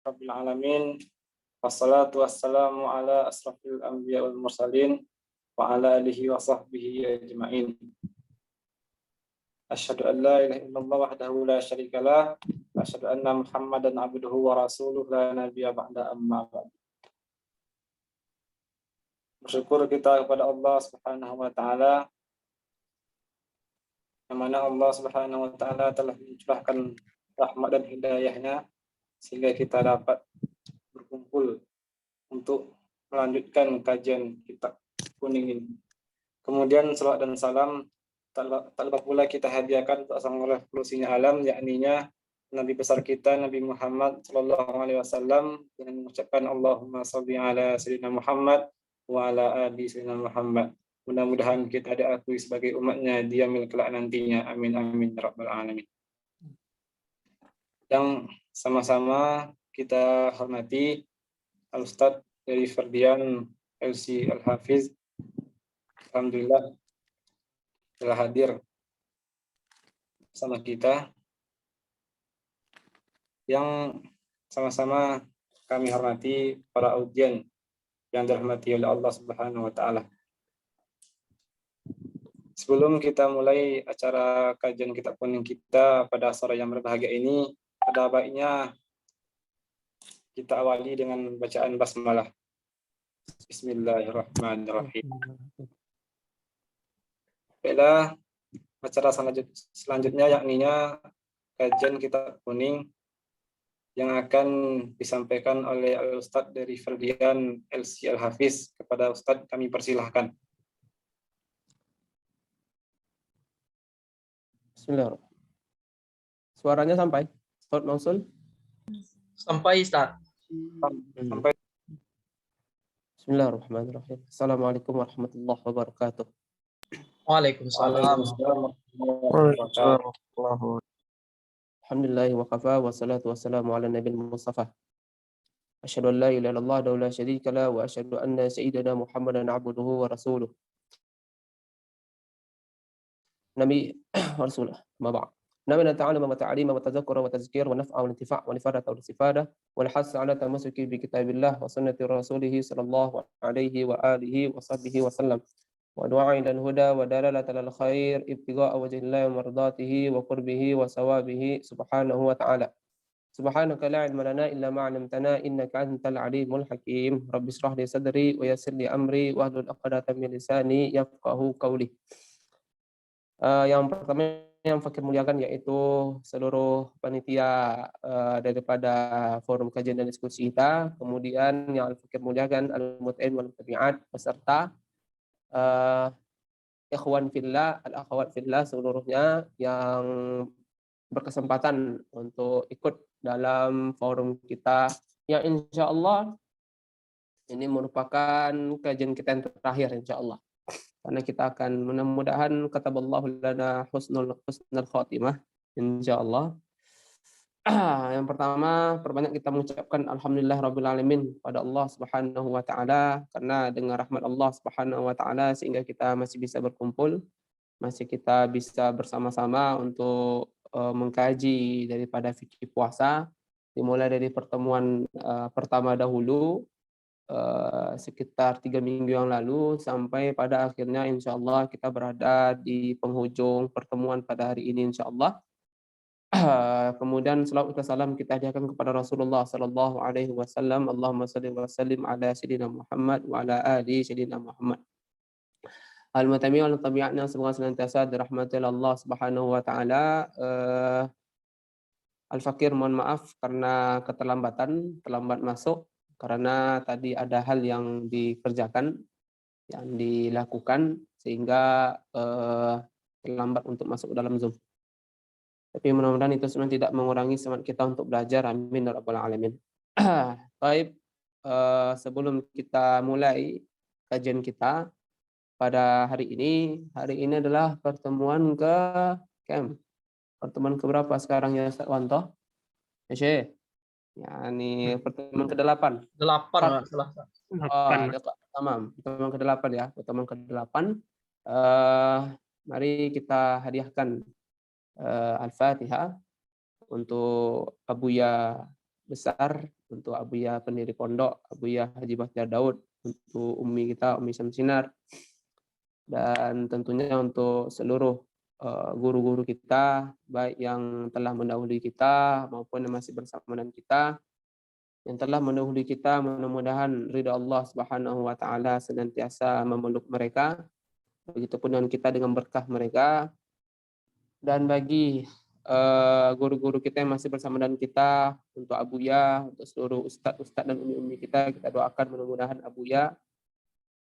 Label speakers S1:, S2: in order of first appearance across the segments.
S1: Rabbil alamin. Wassalatu wassalamu ala asrafil anbiya wal mursalin wa ala alihi wa sahbihi ajma'in. Asyhadu an la ilaha illallah wahdahu la syarikalah wa asyhadu anna Muhammadan abduhu wa rasuluh la nabiyya ba'da amma ba'd. Bersyukur kita kepada Allah Subhanahu wa taala yang mana Allah Subhanahu wa taala telah mencurahkan rahmat dan hidayahnya sehingga kita dapat berkumpul untuk melanjutkan kajian kitab kuning ini. Kemudian salawat dan salam tak lupa pula kita hadiahkan untuk sang revolusinya alam, yakninya Nabi besar kita Nabi Muhammad sallallahu alaihi wasallam dengan mengucapkan Allahumma shalli ala sayyidina Muhammad wa ala ali sayyidina Muhammad. Mudah-mudahan kita diakui sebagai umatnya di yaumil kelak nantinya. Amin amin ya rabbal alamin. Yang sama-sama kita hormati Al-Ustadz dari Ferdian LC Al-Hafiz, alhamdulillah telah hadir bersama kita. Yang sama-sama kami hormati para audien yang dirahmati oleh Allah Subhanahu wa taala. Sebelum kita mulai acara kajian kitab kuning kita pada sore yang berbahagia ini, ada baiknya kita awali dengan bacaan basmalah. Bismillahirrahmanirrahim. Baiklah, acara selanjutnya yakninya kajian kitab kuning yang akan disampaikan oleh Al-Ustadz dari Ferdian LC Al-Hafiz. Kepada Ustadz kami persilahkan.
S2: Bismillahirrahmanirrahim. Suaranya sampai? Ustadz Mausul?
S3: Sampai, Ustaz.
S1: Sampai.
S2: Bismillahirrahmanirrahim. Assalamualaikum warahmatullahi wabarakatuh.
S3: Waalaikumsalam.
S2: Alhamdulillah wa kafa wa salatu wassalamu ala nabil mustafa. Asyhadu an la ilaha illallah wa la syarika la wa asyhadu anna sayyidina Muhammadan abduhu wa rasuluh. Nabi wa rasulah. Ma ba'd. نبينا تعلم وتعليم وتذكر وتذكير ونفع وانتفاع ونفادة والاستفادة والحث على التمسك بكتاب الله وسنة رسوله صلى الله عليه وآله وصحبه وسلم ودعاء إلى الهدى ودلالة على الخير ابتغاء وجه الله ومرضاته وقربه وثوابه سبحانه وتعالى. سبحانك لا علم لنا إلا ما علمتنا إنك أنت العليم الحكيم. رب اشرح لي صدري ويسر لي أمري واحلل عقدة من لساني يفقهوا قولي. Yang pertama yang fakir muliakan yaitu seluruh panitia daripada forum kajian dan diskusi kita, kemudian yang fakir muliakan al-mut'in wal tabi'at beserta ikhwan fillah, al-akhwat fillah seluruhnya yang berkesempatan untuk ikut dalam forum kita yang insya Allah ini merupakan kajian kita yang terakhir insya Allah. Karena kita akan mudah-mudahan kataballahu lana husnul khatimah insyaallah. Yang pertama, perbanyak kita mengucapkan alhamdulillah rabbil alamin pada Allah Subhanahu wa taala, karena dengan rahmat Allah Subhanahu wa taala sehingga kita masih bisa berkumpul, masih kita bisa bersama-sama untuk mengkaji daripada fikih puasa, dimulai dari pertemuan pertama dahulu sekitar 3 minggu yang lalu sampai pada akhirnya insya Allah kita berada di penghujung pertemuan pada hari ini insya Allah. Kemudian salawat dan salam kita hadiahkan kepada Rasulullah sallallahu alaihi wasallam. Allahumma shalli wa sallim ala sayyidina Muhammad wa ala ali sayyidina Muhammad. Al-mutami wal tabi'atna semoga senantiasa dirahmati Allah Subhanahu wa taala. Al-Fakir mohon maaf karena keterlambatan, terlambat masuk. Karena tadi ada hal yang dikerjakan, yang dilakukan, sehingga terlambat untuk masuk dalam Zoom. Tapi mudah-mudahan itu semua tidak mengurangi semangat kita untuk belajar. Amin ya rabbal alamin. Baik, sebelum kita mulai kajian kita pada hari ini adalah pertemuan pertemuan keberapa sekarang ya Ustaz Wanto? Ya, ini pertemuan ke-8.
S3: 8
S2: tamam. Pertemuan ke-8 ya. Pertemuan ke-8. Mari kita hadiahkan Al-Fatihah untuk Abuya besar untuk Abuya pendiri pondok, Abuya Haji Bahtiar Daud, untuk Umi kita, Umi Syamsinar, dan tentunya untuk seluruh guru-guru kita, baik yang telah mendahului kita maupun yang masih bersama dengan kita, yang telah mendahului kita, mudah-mudahan ridha Allah Subhanahu wa taala senantiasa memeluk mereka. Begitupun dengan kita dengan berkah mereka. Dan bagi guru-guru kita yang masih bersama dengan kita, untuk Abuya, untuk seluruh ustadz-ustadz dan umi-umi kita doakan mudah-mudahan Abuya,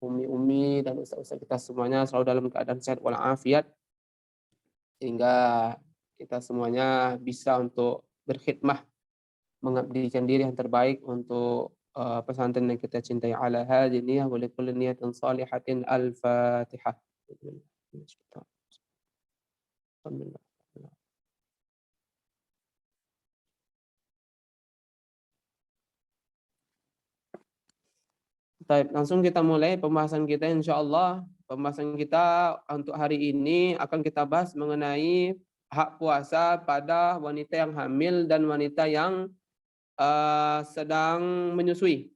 S2: umi-umi dan ustadz-ustadz kita semuanya selalu dalam keadaan sehat walafiat, sehingga kita semuanya bisa untuk berkhidmah, mengabdikan diri yang terbaik untuk pesantren yang kita cintai. Ala hadhihi niyyah wa likulli niyatin shalihatin. Al-Fatihah. Baik, langsung kita mulai pembahasan kita, insya Allah. Pembahasan kita untuk hari ini akan kita bahas mengenai hak puasa pada wanita yang hamil dan wanita yang sedang menyusui.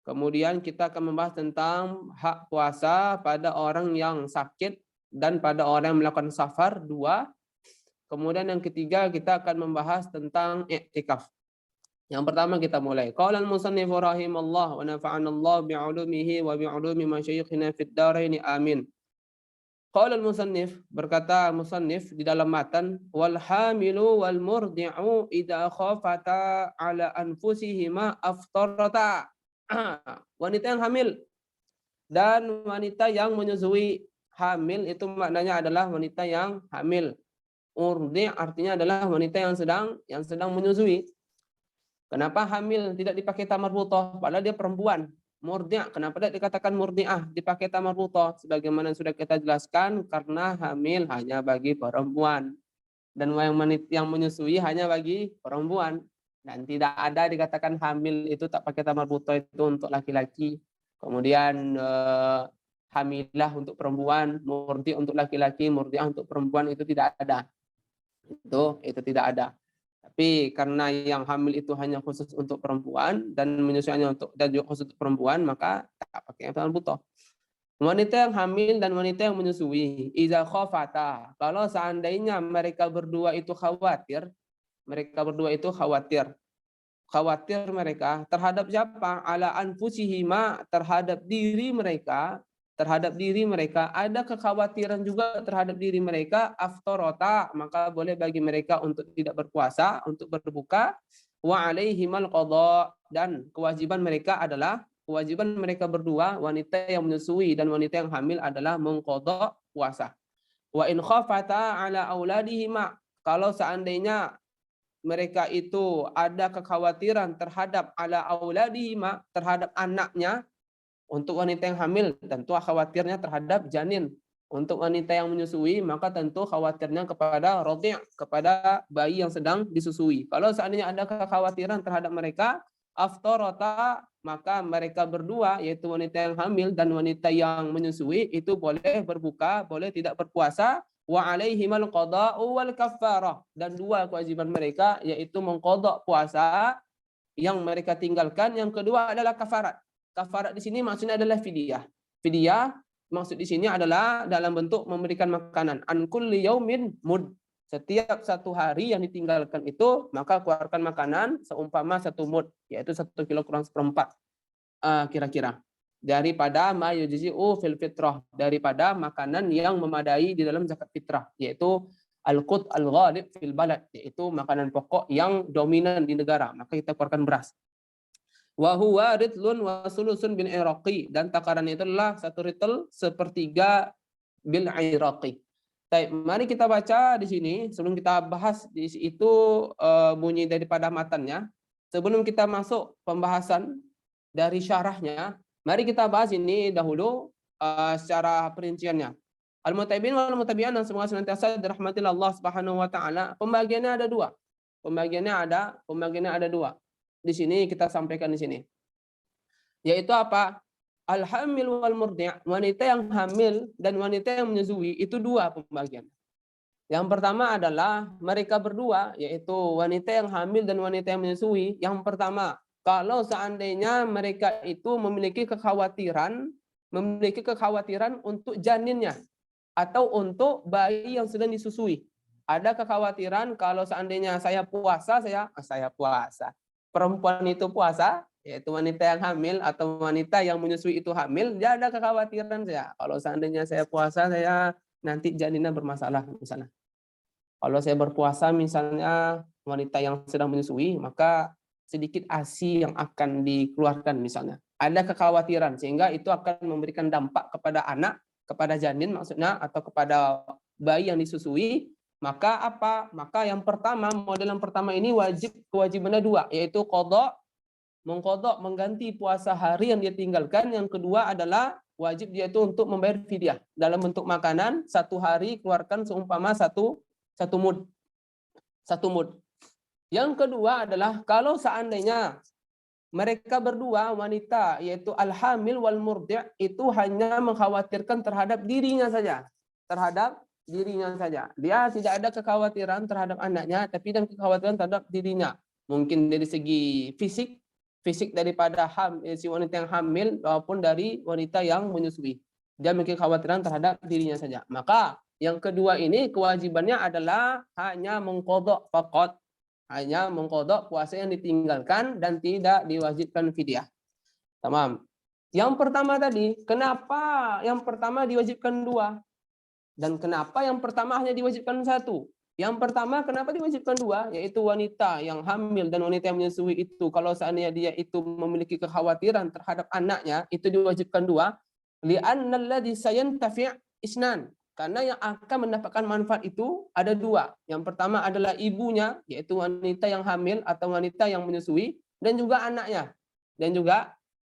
S2: Kemudian kita akan membahas tentang hak puasa pada orang yang sakit dan pada orang yang melakukan safar, 2. Kemudian yang ketiga kita akan membahas tentang i'tikaf. Yang pertama kita mulai. Qala al-musannif rahimallah wa nafa'ana Allah bi'ulumihi wa bi'ulumi masyayikhina fid dharain amin. Qala al-musannif, berkata musannif di dalam matan, wal hamilu wal murdi'u idza khafata ala anfusihima aftarata. Wanita yang hamil dan wanita yang menyusui. Hamil itu maknanya adalah wanita yang hamil. Urdi' artinya adalah wanita yang sedang menyusui. Kenapa hamil tidak dipakai tamarbutah padahal dia perempuan? Murdi', kenapa tidak dikatakan murdi'ah dipakai tamarbutah? Sebagaimana sudah kita jelaskan, karena hamil hanya bagi perempuan dan yang menyusui hanya bagi perempuan, dan tidak ada dikatakan hamil itu tak pakai tamarbutah itu untuk laki-laki. Kemudian hamilah untuk perempuan, murdi' untuk laki-laki, murdi'ah untuk perempuan, itu tidak ada. Itu tidak ada. Tapi karena yang hamil itu hanya khusus untuk perempuan dan menyusuinya dan juga khusus untuk perempuan, maka tak pakai tamarbutah. Wanita yang hamil dan wanita yang menyusui, iza khafata, kalau seandainya mereka berdua itu khawatir, khawatir mereka terhadap siapa? Ala anfusihima, terhadap diri mereka, ada kekhawatiran juga terhadap diri mereka, aftarata, maka boleh bagi mereka untuk tidak berpuasa, untuk berbuka, wa alaihimal qadha, dan kewajiban mereka berdua, wanita yang menyusui dan wanita yang hamil, adalah mengqadha puasa. Wa in khafata ala auladihima, kalau seandainya mereka itu ada kekhawatiran terhadap ala auladihima, terhadap anaknya. Untuk wanita yang hamil tentu khawatirnya terhadap janin. Untuk wanita yang menyusui maka tentu khawatirnya kepada radhi', kepada bayi yang sedang disusui. Kalau seandainya ada kekhawatiran terhadap mereka, aftarata, maka mereka berdua, yaitu wanita yang hamil dan wanita yang menyusui, itu boleh berbuka, boleh tidak berpuasa. Wa alaihimal qada'u wal kaffarah, dan 2 kewajiban mereka, yaitu mengqadha puasa yang mereka tinggalkan. Yang kedua adalah kafarat. Kafarat di sini maksudnya adalah fidyah. Fidyah maksud di sini adalah dalam bentuk memberikan makanan. An kulli yaumin mud. Setiap 1 hari yang ditinggalkan itu, maka keluarkan makanan seumpama 1 mud, yaitu 1 kilo kurang 1/4 kira-kira. Daripada ma yujzi'u fil fitrah, daripada makanan yang memadai di dalam zakat fitrah, yaitu al-qut al-ghalib fil balad, yaitu makanan pokok yang dominan di negara, maka kita keluarkan beras. Wa huwa ritlun wa sulusun bil iraqi, dan takaran itu adalah 1 ritel 1/3 bil iraqi. Baik, mari kita baca di sini sebelum kita bahas di itu bunyi daripada matannya. Sebelum kita masuk pembahasan dari syarahnya, mari kita bahas ini dahulu secara perinciannya. Al-mutabi'in wal mutabi'an, yang semoga senantiasa dirahmati Allah Subhanahu wa taala. Pembagiannya ada 2. Pembagiannya ada 2. Di sini kita sampaikan di sini. Yaitu apa? Al-hamil wal murdi', wanita yang hamil dan wanita yang menyusui, itu 2 pembagian. Yang pertama adalah mereka berdua, yaitu wanita yang hamil dan wanita yang menyusui. Yang pertama, kalau seandainya mereka itu memiliki kekhawatiran untuk janinnya atau untuk bayi yang sedang disusui. Ada kekhawatiran kalau seandainya saya puasa, saya puasa. Perempuan itu puasa, yaitu wanita yang hamil atau wanita yang menyusui itu hamil, dia ada kekhawatiran saya. Kalau seandainya saya puasa, saya nanti janinnya bermasalah misalnya. Kalau saya berpuasa misalnya wanita yang sedang menyusui, maka sedikit ASI yang akan dikeluarkan misalnya. Ada kekhawatiran sehingga itu akan memberikan dampak kepada anak, kepada janin maksudnya, atau kepada bayi yang disusui. Maka apa? Maka yang pertama, model yang pertama ini kewajibannya dua, yaitu mengqadha, mengganti puasa hari yang dia tinggalkan. Yang kedua adalah wajib dia itu untuk membayar fidyah dalam bentuk makanan, 1 hari keluarkan seumpama satu mud. Yang kedua adalah kalau seandainya mereka berdua wanita, yaitu al-hamil wal murdi' itu hanya mengkhawatirkan terhadap dirinya saja. Dia tidak ada kekhawatiran terhadap anaknya, tapi dan kekhawatiran terhadap dirinya. Mungkin dari segi fisik daripada si wanita yang hamil maupun dari wanita yang menyusui. Dia memiliki kekhawatiran terhadap dirinya saja. Maka yang kedua ini kewajibannya adalah hanya mengqadha faqat. Hanya mengqadha puasa yang ditinggalkan dan tidak diwajibkan fidyah. Tamam. Yang pertama tadi, kenapa yang pertama diwajibkan 2? Dan kenapa yang pertama hanya diwajibkan 1? Yang pertama kenapa diwajibkan 2? Yaitu wanita yang hamil dan wanita yang menyusui itu, kalau seandainya dia itu memiliki kekhawatiran terhadap anaknya, itu diwajibkan 2. Li'anna alladhi sayantafi' isnan. Karena yang akan mendapatkan manfaat itu ada 2. Yang pertama adalah ibunya, yaitu wanita yang hamil atau wanita yang menyusui, dan juga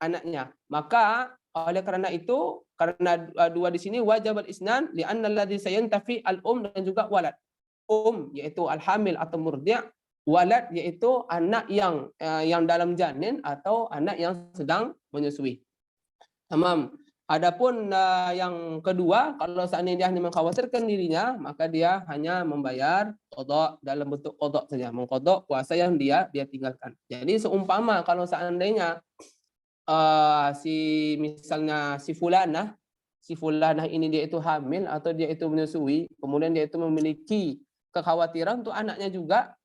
S2: anaknya. Maka oleh karena itu, karena 2 di sini wajib al-isnan li'anna alladhi sayantafi al-um dan juga walad. Yaitu al-hamil atau murdi', walad yaitu anak yang dalam janin atau anak yang sedang menyusui. Tamam. Adapun yang kedua, kalau seandainya dia hanya mengkhawatirkan dirinya, maka dia hanya membayar qadha dalam bentuk qadha saja, mengqadha puasa yang dia tinggalkan. Jadi seumpama kalau seandainya misalnya si fulanah ini dia itu hamil atau dia itu menyusui, kemudian dia itu memiliki kekhawatiran untuk anaknya juga,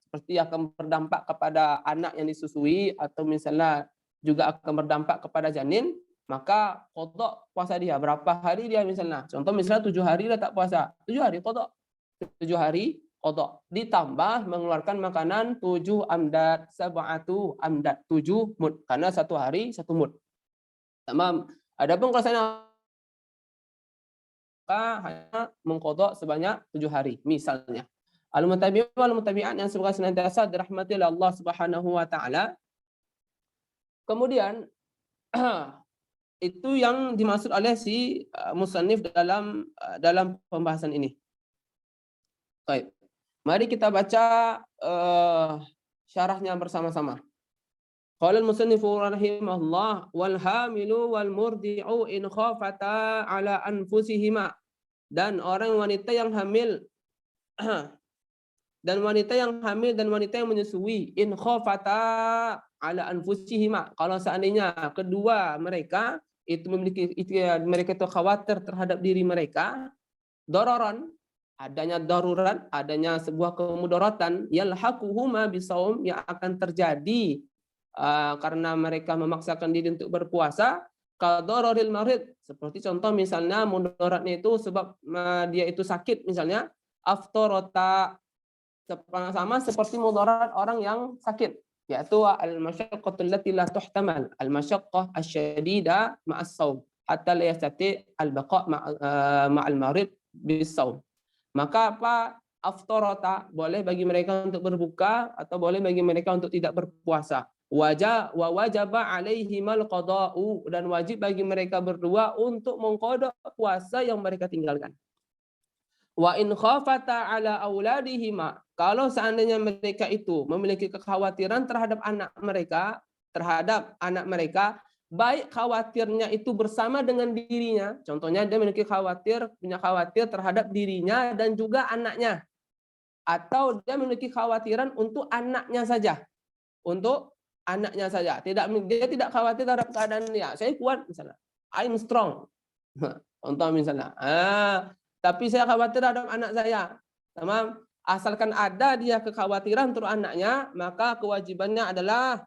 S2: seperti akan berdampak kepada anak yang disusui atau misalnya juga akan berdampak kepada janin, maka qadha puasa dia. Berapa hari dia misalnya? Contoh misalnya 7 hari dia tak puasa. 7 hari qadha. 7 hari qadha. Ditambah mengeluarkan makanan 7 amdad, 7 amdad, 7 mud. Karena 1 hari 1 mud. Tamam. Adapun kalau saya hanya mengqadha sebanyak 7 hari misalnya. Al-mutabi'in wal mutabi'at yang semoga senantiasa dirahmati oleh Allah Subhanahu wa taala. Kemudian itu yang dimaksud oleh si musannif dalam pembahasan ini. Baik. Mari kita baca syarahnya bersama-sama. Qala al-musannifu rahimahullah wal hamilu wal murdi'u in khafata ala anfusihima. Dan orang wanita yang hamil dan wanita yang menyusui in khafata ala anfusihima, kalau seandainya kedua mereka itu mereka itu khawatir terhadap diri mereka, dororon, adanya darurat, adanya sebuah kemudaratan, yalhaquhuma bisaum, yang akan terjadi karena mereka memaksakan diri untuk berpuasa, kadororil marid, seperti contoh misalnya mudaratnya itu sebab dia itu sakit misalnya, aftorota, sama seperti mudarat orang yang sakit, yaitu al-masyaqqatul lati la tuhtamal, al-masyaqqah asy-syadida ma'as shaum hatta la yastati al-baqa' ma'al marid bis-shaum. Maka apa? Aftarata, boleh bagi mereka untuk berbuka atau boleh bagi mereka untuk tidak berpuasa. Wajaba alaihimal qada'u, dan wajib bagi mereka berdua untuk mengqada puasa yang mereka tinggalkan. Wa in khafata ala auladihima, kalau seandainya mereka itu memiliki kekhawatiran terhadap anak mereka, baik khawatirnya itu bersama dengan dirinya, contohnya dia punya khawatir terhadap dirinya dan juga anaknya, atau dia memiliki khawatiran untuk anaknya saja, untuk anaknya saja. Dia tidak khawatir terhadap keadaan dia. Saya kuat misalnya. I'm strong. Untuk misalnya. Tapi saya khawatir terhadap anak saya. Tamam. Asalkan ada dia kekhawatiran untuk anaknya, maka kewajibannya adalah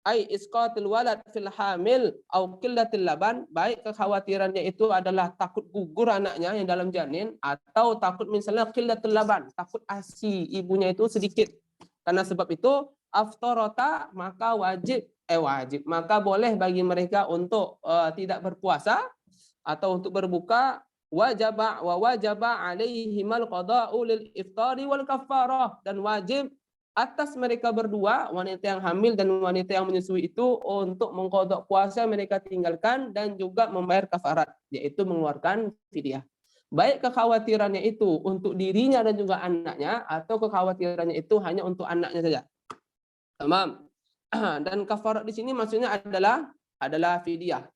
S2: isqatul walad fil hamil au qillatil laban, baik kekhawatirannya itu adalah takut gugur anaknya yang dalam janin, atau takut misalnya qillatul laban, takut ASI ibunya itu sedikit. Karena sebab itu aftarata, maka maka boleh bagi mereka untuk tidak berpuasa atau untuk berbuka. Wajaba alaihimal qada'u lil iftari wal kafarah, dan wajib atas mereka berdua, wanita yang hamil dan wanita yang menyusui itu, untuk mengqadha puasa mereka tinggalkan dan juga membayar kafarat, yaitu mengeluarkan fidyah. Baik kekhawatirannya itu untuk dirinya dan juga anaknya, atau kekhawatirannya itu hanya untuk anaknya saja. Tamam. Dan kafarat di sini maksudnya adalah fidyah.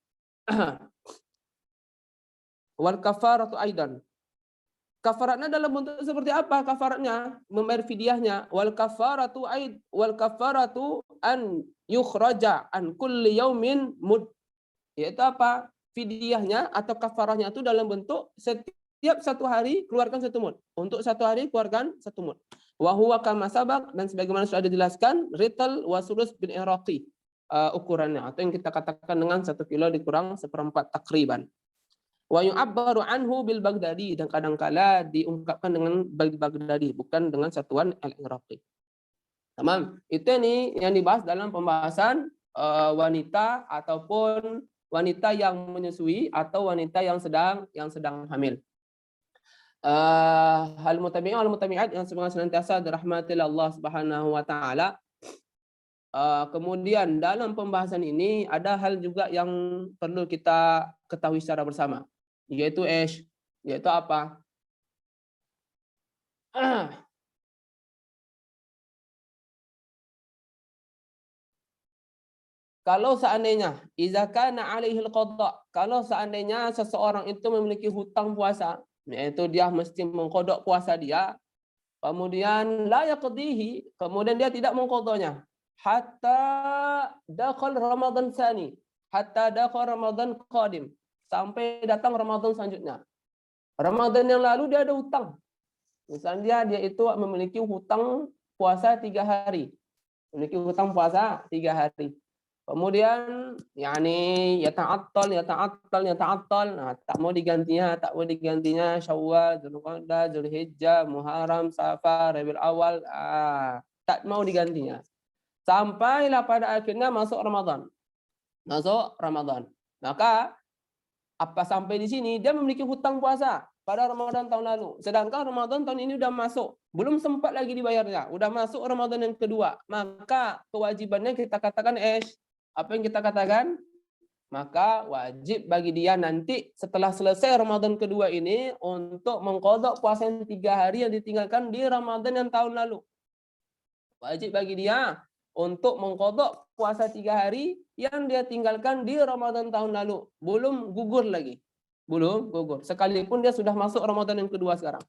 S2: Wal kafaratu aidan. Kafaratnya dalam bentuk seperti apa? Kafaratnya membayar fidyahnya. Wal kafaratu an yukhraja an kulli yaumin mud. Yaitu apa? Fidyahnya atau kafarahnya itu dalam bentuk setiap satu hari keluarkan 1 mud. Untuk 1 hari keluarkan 1 mud. Wa huwa kama sabaq, dan sebagaimana sudah dijelaskan, rital wa sulus bin iraqi ukurannya, atau yang kita katakan dengan 1 kilo dikurang 1/4 takriban. Wa yu'abbaru anhu bil Baghdadi, dan kadangkala diungkapkan dengan Baghdadi, bukan dengan satuan al-Iraqi. Tamam. Itu ini yang dibahas dalam pembahasan wanita ataupun wanita yang menyusui atau wanita yang sedang hamil. Al-mutabi'in wal mutabi'at yang semoga senantiasa dirahmati Allah Subhanahu wa taala. Kemudian dalam pembahasan ini ada hal juga yang perlu kita ketahui secara bersama, yaitu apa? Kalau seandainya iza kana alaihi al-qada, kalau seandainya seseorang itu memiliki hutang puasa, yaitu dia mesti mengqada puasa dia, kemudian la yaqdihi, kemudian dia tidak mengqadanya hatta dakhal Ramadan tsani, hatta dakhal Ramadan qadim, sampai datang Ramadan selanjutnya. Ramadan yang lalu dia ada hutang. Misalnya dia itu memiliki hutang puasa 3 hari. Memiliki hutang puasa 3 hari. Kemudian yata'attal. Nah, tak mau digantinya Syawal, Dzulqa'dah, Dzulhijjah, Muharram, Safar, Rabiul Awal, tak mau digantinya. Sampailah pada akhirnya masuk Ramadan. Maka sampai di sini dia memiliki hutang puasa pada Ramadan tahun lalu. Sedangkan Ramadan tahun ini udah masuk, belum sempat lagi dibayarnya, udah masuk Ramadan yang kedua. Maka kewajibannya kita katakan apa yang kita katakan? Maka wajib bagi dia nanti setelah selesai Ramadan kedua ini untuk mengqadha puasa yang 3 hari yang ditinggalkan di Ramadan yang tahun lalu. Wajib bagi dia untuk mengqadha puasa 3 hari yang dia tinggalkan di Ramadan tahun lalu. Belum gugur lagi. Belum gugur. Sekalipun dia sudah masuk Ramadan yang kedua sekarang.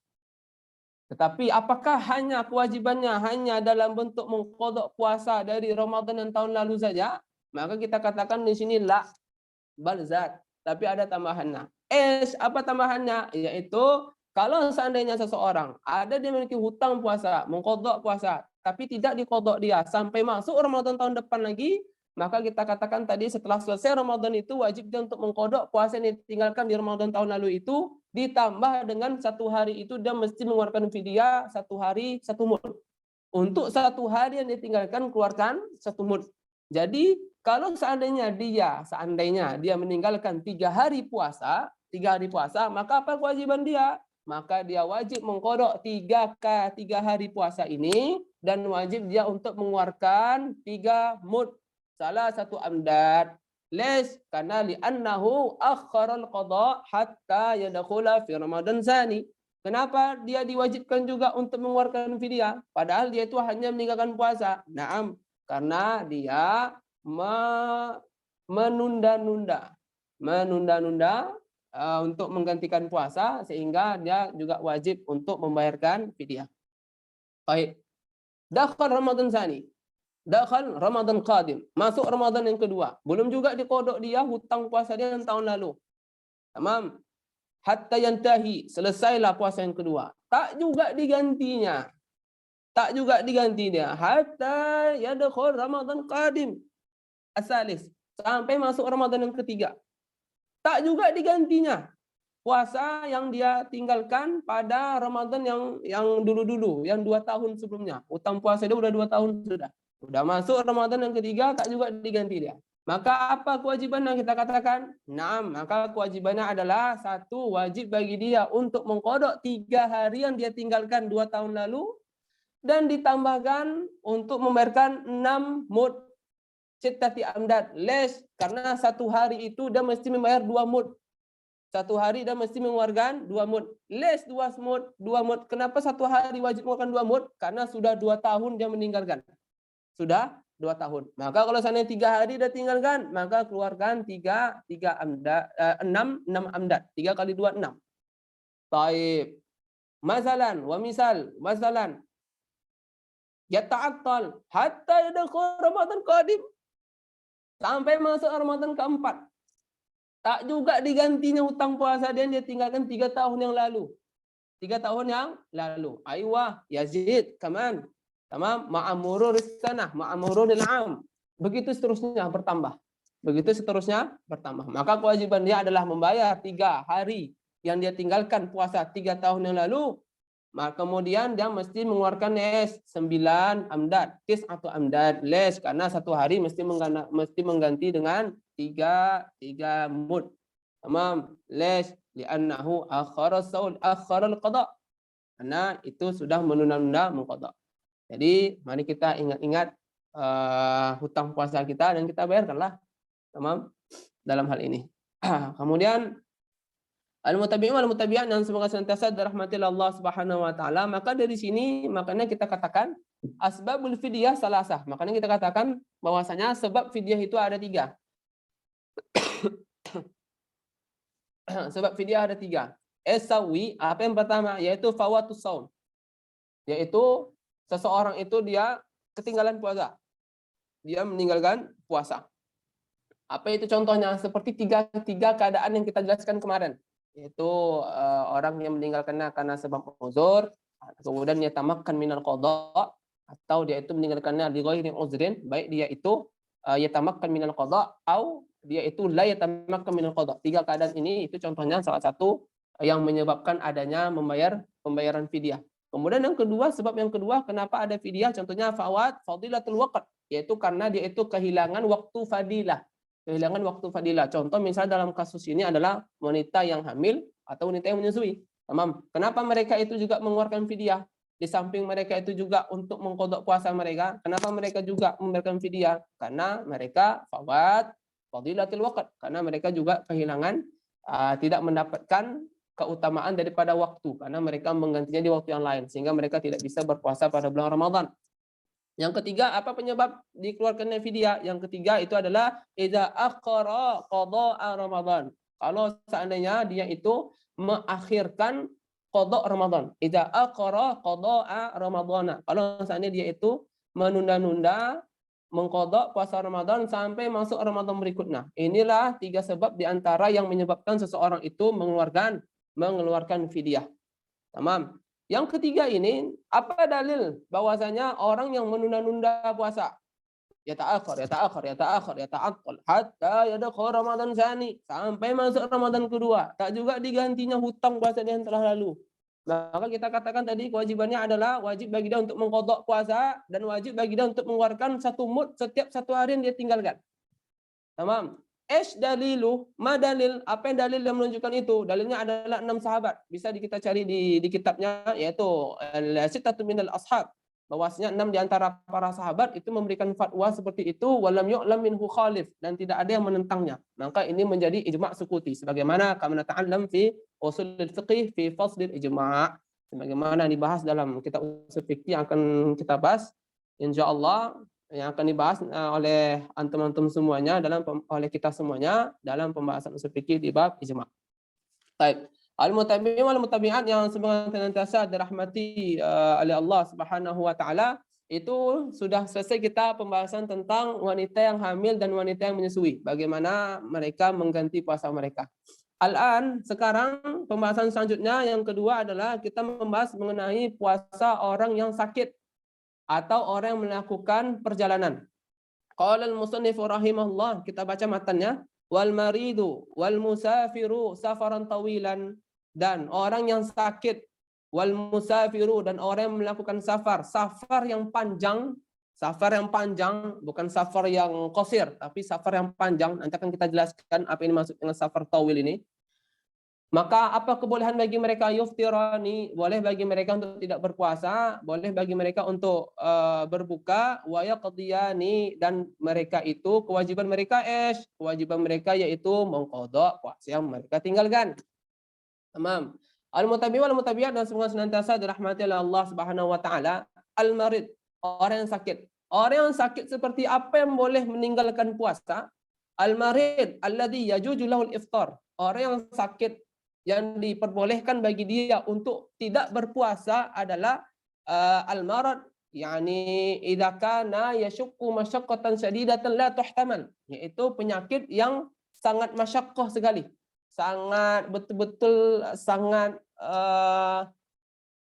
S2: Tetapi apakah kewajibannya hanya dalam bentuk mengqadha puasa dari Ramadan yang tahun lalu saja? Maka kita katakan di sini la balzat. Tapi ada tambahannya. Apa tambahannya? Yaitu kalau seandainya seseorang dia memiliki hutang puasa, mengqadha puasa, tapi tidak diqadha dia sampai masuk Ramadan tahun depan lagi, maka kita katakan tadi setelah selesai Ramadan itu wajib dia untuk mengqadha puasa yang ditinggalkan di Ramadan tahun lalu itu, ditambah dengan 1 hari itu dia mesti mengeluarkan fidyah 1 hari 1 mud. Untuk 1 hari yang ditinggalkan keluarkan 1 mud. Jadi kalau seandainya dia meninggalkan 3 hari puasa, maka apa kewajiban dia? Maka dia wajib mengqadha 3 hari puasa ini, dan wajib dia untuk mengeluarkan 3 mud. Salah satu amdad. Karena li'annahu akharal qadha hatta yadkhula fi Ramadan tsani. Kenapa dia diwajibkan juga untuk mengeluarkan fidyah? Padahal dia itu hanya meninggalkan puasa. Naam, karena dia menunda-nunda untuk menggantikan puasa, sehingga dia juga wajib untuk membayarkan fidyah. Baik. Dakhal Ramadan tsani. dakhal Ramadan qadim, masuk Ramadan yang kedua, belum juga dikodok dia hutang puasa dia yang tahun lalu. Tamam. Hatta yantahi, selesailah puasa yang kedua. Tak juga digantinya. Tak juga diganti dia. Hatta yadkhul Ramadan qadim. Asalis, sampai masuk Ramadan yang ketiga. Tak juga digantinya. Puasa yang dia tinggalkan pada Ramadan yang dulu-dulu, yang 2 tahun sebelumnya. Utang puasa dia udah 2 tahun sudah. Udah masuk Ramadan yang ketiga, tak juga diganti dia. Maka apa kewajiban yang kita katakan? Naam, maka kewajibannya adalah satu, wajib bagi dia untuk mengqadha 3 hari yang dia tinggalkan 2 tahun lalu, dan ditambahkan untuk membayarkan 6 mud sittati amdad les, karena 1 hari itu dia mesti membayar 2 mud. 1 hari dia mesti mengeluarkan 2 mud. Les 2 mud, 2 mud. Kenapa 1 hari wajib mengeluarkan 2 mud? Karena sudah 2 tahun dia meninggalkan. Sudah 2 tahun. Maka kalau seandainya 3 hari dia tinggalkan, maka keluarkan 3 amdad, 6 amdad. 3 kali 2 6. Baik. Masalan, wa misal, masalan yata'attal hatta yadkhul Ramadan qadim. Sampai masuk Ramadan keempat. Tak juga digantinya hutang puasa dia tinggalkan 3 tahun yang lalu. 3 tahun yang lalu. Aywa, yazid, kaman. Tamam, ma'amurur sanah, ma'amurul am. Begitu seterusnya bertambah. Begitu seterusnya bertambah. Maka kewajiban dia adalah membayar 3 hari yang dia tinggalkan puasa 3 tahun yang lalu. Maka kemudian dia mesti mengeluarkan 9 amdad, atau amdad les, karena 1 hari mesti mengganti dengan 3 mud. Tamam, les li'annahu akhara al-qada. Karena itu sudah menunda-nunda mengqada. Jadi mari kita ingat-ingat hutang puasa kita dan kita bayarkanlah. Tamam, dalam hal ini. Kemudian al-mutabi'in wal mutabi'at yang semoga senantiasa dirahmati Allah Subhanahu wa taala, maka dari sini makanya kita katakan asbabul fidyah salasah. Makanya kita katakan bahwasanya sebab fidyah itu ada 3. Sebab fidyah ada 3. Esawi, apa yang pertama? Yaitu fawatus saum. Yaitu seseorang itu dia ketinggalan puasa. Dia meninggalkan puasa. Apa itu contohnya? Seperti tiga keadaan yang kita jelaskan kemarin. Yaitu orang yang meninggalkannya karena sebab uzur, kemudian dia tamakkan minal qada, atau dia itu meninggalkannya li ghairi uzrin, baik dia itu yatamakkan minal qada atau dia itu la yatamakkan minal qada. 3 keadaan ini itu contohnya salah satu yang menyebabkan adanya pembayaran fidyah. Kemudian yang kedua, sebab yang kedua kenapa ada fidyah, contohnya fadilatul waqt, yaitu karena dia itu kehilangan waktu fadilah. Kehilangan waktu fadilah. Contoh misalnya dalam kasus ini adalah wanita yang hamil atau wanita yang menyusui. Tamam. Kenapa mereka itu juga mengeluarkan fidyah? Di samping mereka itu juga untuk mengqadha puasa mereka, kenapa mereka juga memberikan fidyah? Karena mereka fadilatul waqt, karena mereka juga kehilangan tidak mendapatkan keutamaan daripada waktu, karena mereka menggantinya di waktu yang lain, sehingga mereka tidak bisa berpuasa pada bulan Ramadan. Yang ketiga, apa penyebab dikeluarkannya fidyah? Yang ketiga itu adalah idza akhara qada'a Ramadan. Kalau seandainya dia itu mengakhirkan qada Ramadan. Idza akhara qada'a Ramadana. Kalau seandainya dia itu menunda-nunda mengqada puasa Ramadan sampai masuk Ramadan berikutnya. Inilah 3 sebab di antara yang menyebabkan seseorang itu mengeluarkan fidyah. Tamam. Yang ketiga ini, apa dalil bahwasanya orang yang menunda-nunda puasa yata'akhir hatta yadkhul Ramadan tsani, sampai masuk Ramadan kedua, tak juga digantinya hutang puasa yang telah lalu. Maka kita katakan tadi kewajibannya adalah wajib bagi dia untuk mengqadha puasa dan wajib bagi dia untuk mengeluarkan 1 mud setiap 1 hari yang dia tinggalkan. Tamam. Dalilu, dalil, apa yang dalil yang menunjukkan itu? Dalilnya adalah 6 sahabat. Bisa kita cari di kitabnya, yaitu Sittatu minal ashab. Bahwasanya 6 di antara para sahabat itu memberikan fatwa seperti itu, walam yu'lam minhu khalif, dan tidak ada yang menentangnya. Maka ini menjadi ijma' sukuti, sebagaimana kama nata'allam fi usulul fiqh fi fasl ijma'. Sebagaimana dibahas dalam kitab usul fiqh yang akan kita bahas insyaallah, yang akan dibahas oleh antum-antum semuanya oleh kita semuanya dalam pembahasan usul fikih di bab ijma'. Baik. Al-mutabi'in wal mutabi'at yang semoga senantiasa dirahmati oleh Allah Subhanahu wa taala. itu sudah selesai kita pembahasan tentang wanita yang hamil dan wanita yang menyusui. Bagaimana mereka mengganti puasa mereka. Sekarang pembahasan selanjutnya yang kedua adalah kita membahas mengenai puasa orang yang sakit atau orang yang melakukan perjalanan. Qala al-musannif rahimahullah, kita baca matannya, wal maridu wal musafiru safaran tawilan, dan orang yang sakit, wal musafiru, dan orang yang melakukan safar yang panjang, bukan safar yang qasir, tapi safar yang panjang. Nanti akan kita jelaskan apa ini maksud dengan safar tawil ini. Maka apa kebolehan bagi mereka? Yuftirani, boleh bagi mereka untuk tidak berpuasa, boleh bagi mereka untuk berbuka, wa yaqdiyani, dan mereka itu kewajiban mereka yaitu mengqadha puasa yang mereka tinggalkan. Tamam. Al-mutabi wal mutabiat, dan semoga senantiasa dirahmati oleh Allah Subhanahu wa taala. Al-marid, orang yang sakit. Orang yang sakit seperti apa yang boleh meninggalkan puasa? Al-marid alladhi yajuzu lahul iftar. Orang yang sakit yang diperbolehkan bagi dia untuk tidak berpuasa adalah al-marad, yakni idza kana yashukku masyaqqatan syadidatan la tuhtamal, yaitu penyakit yang sangat masyaqqah sekali, sangat betul-betul sangat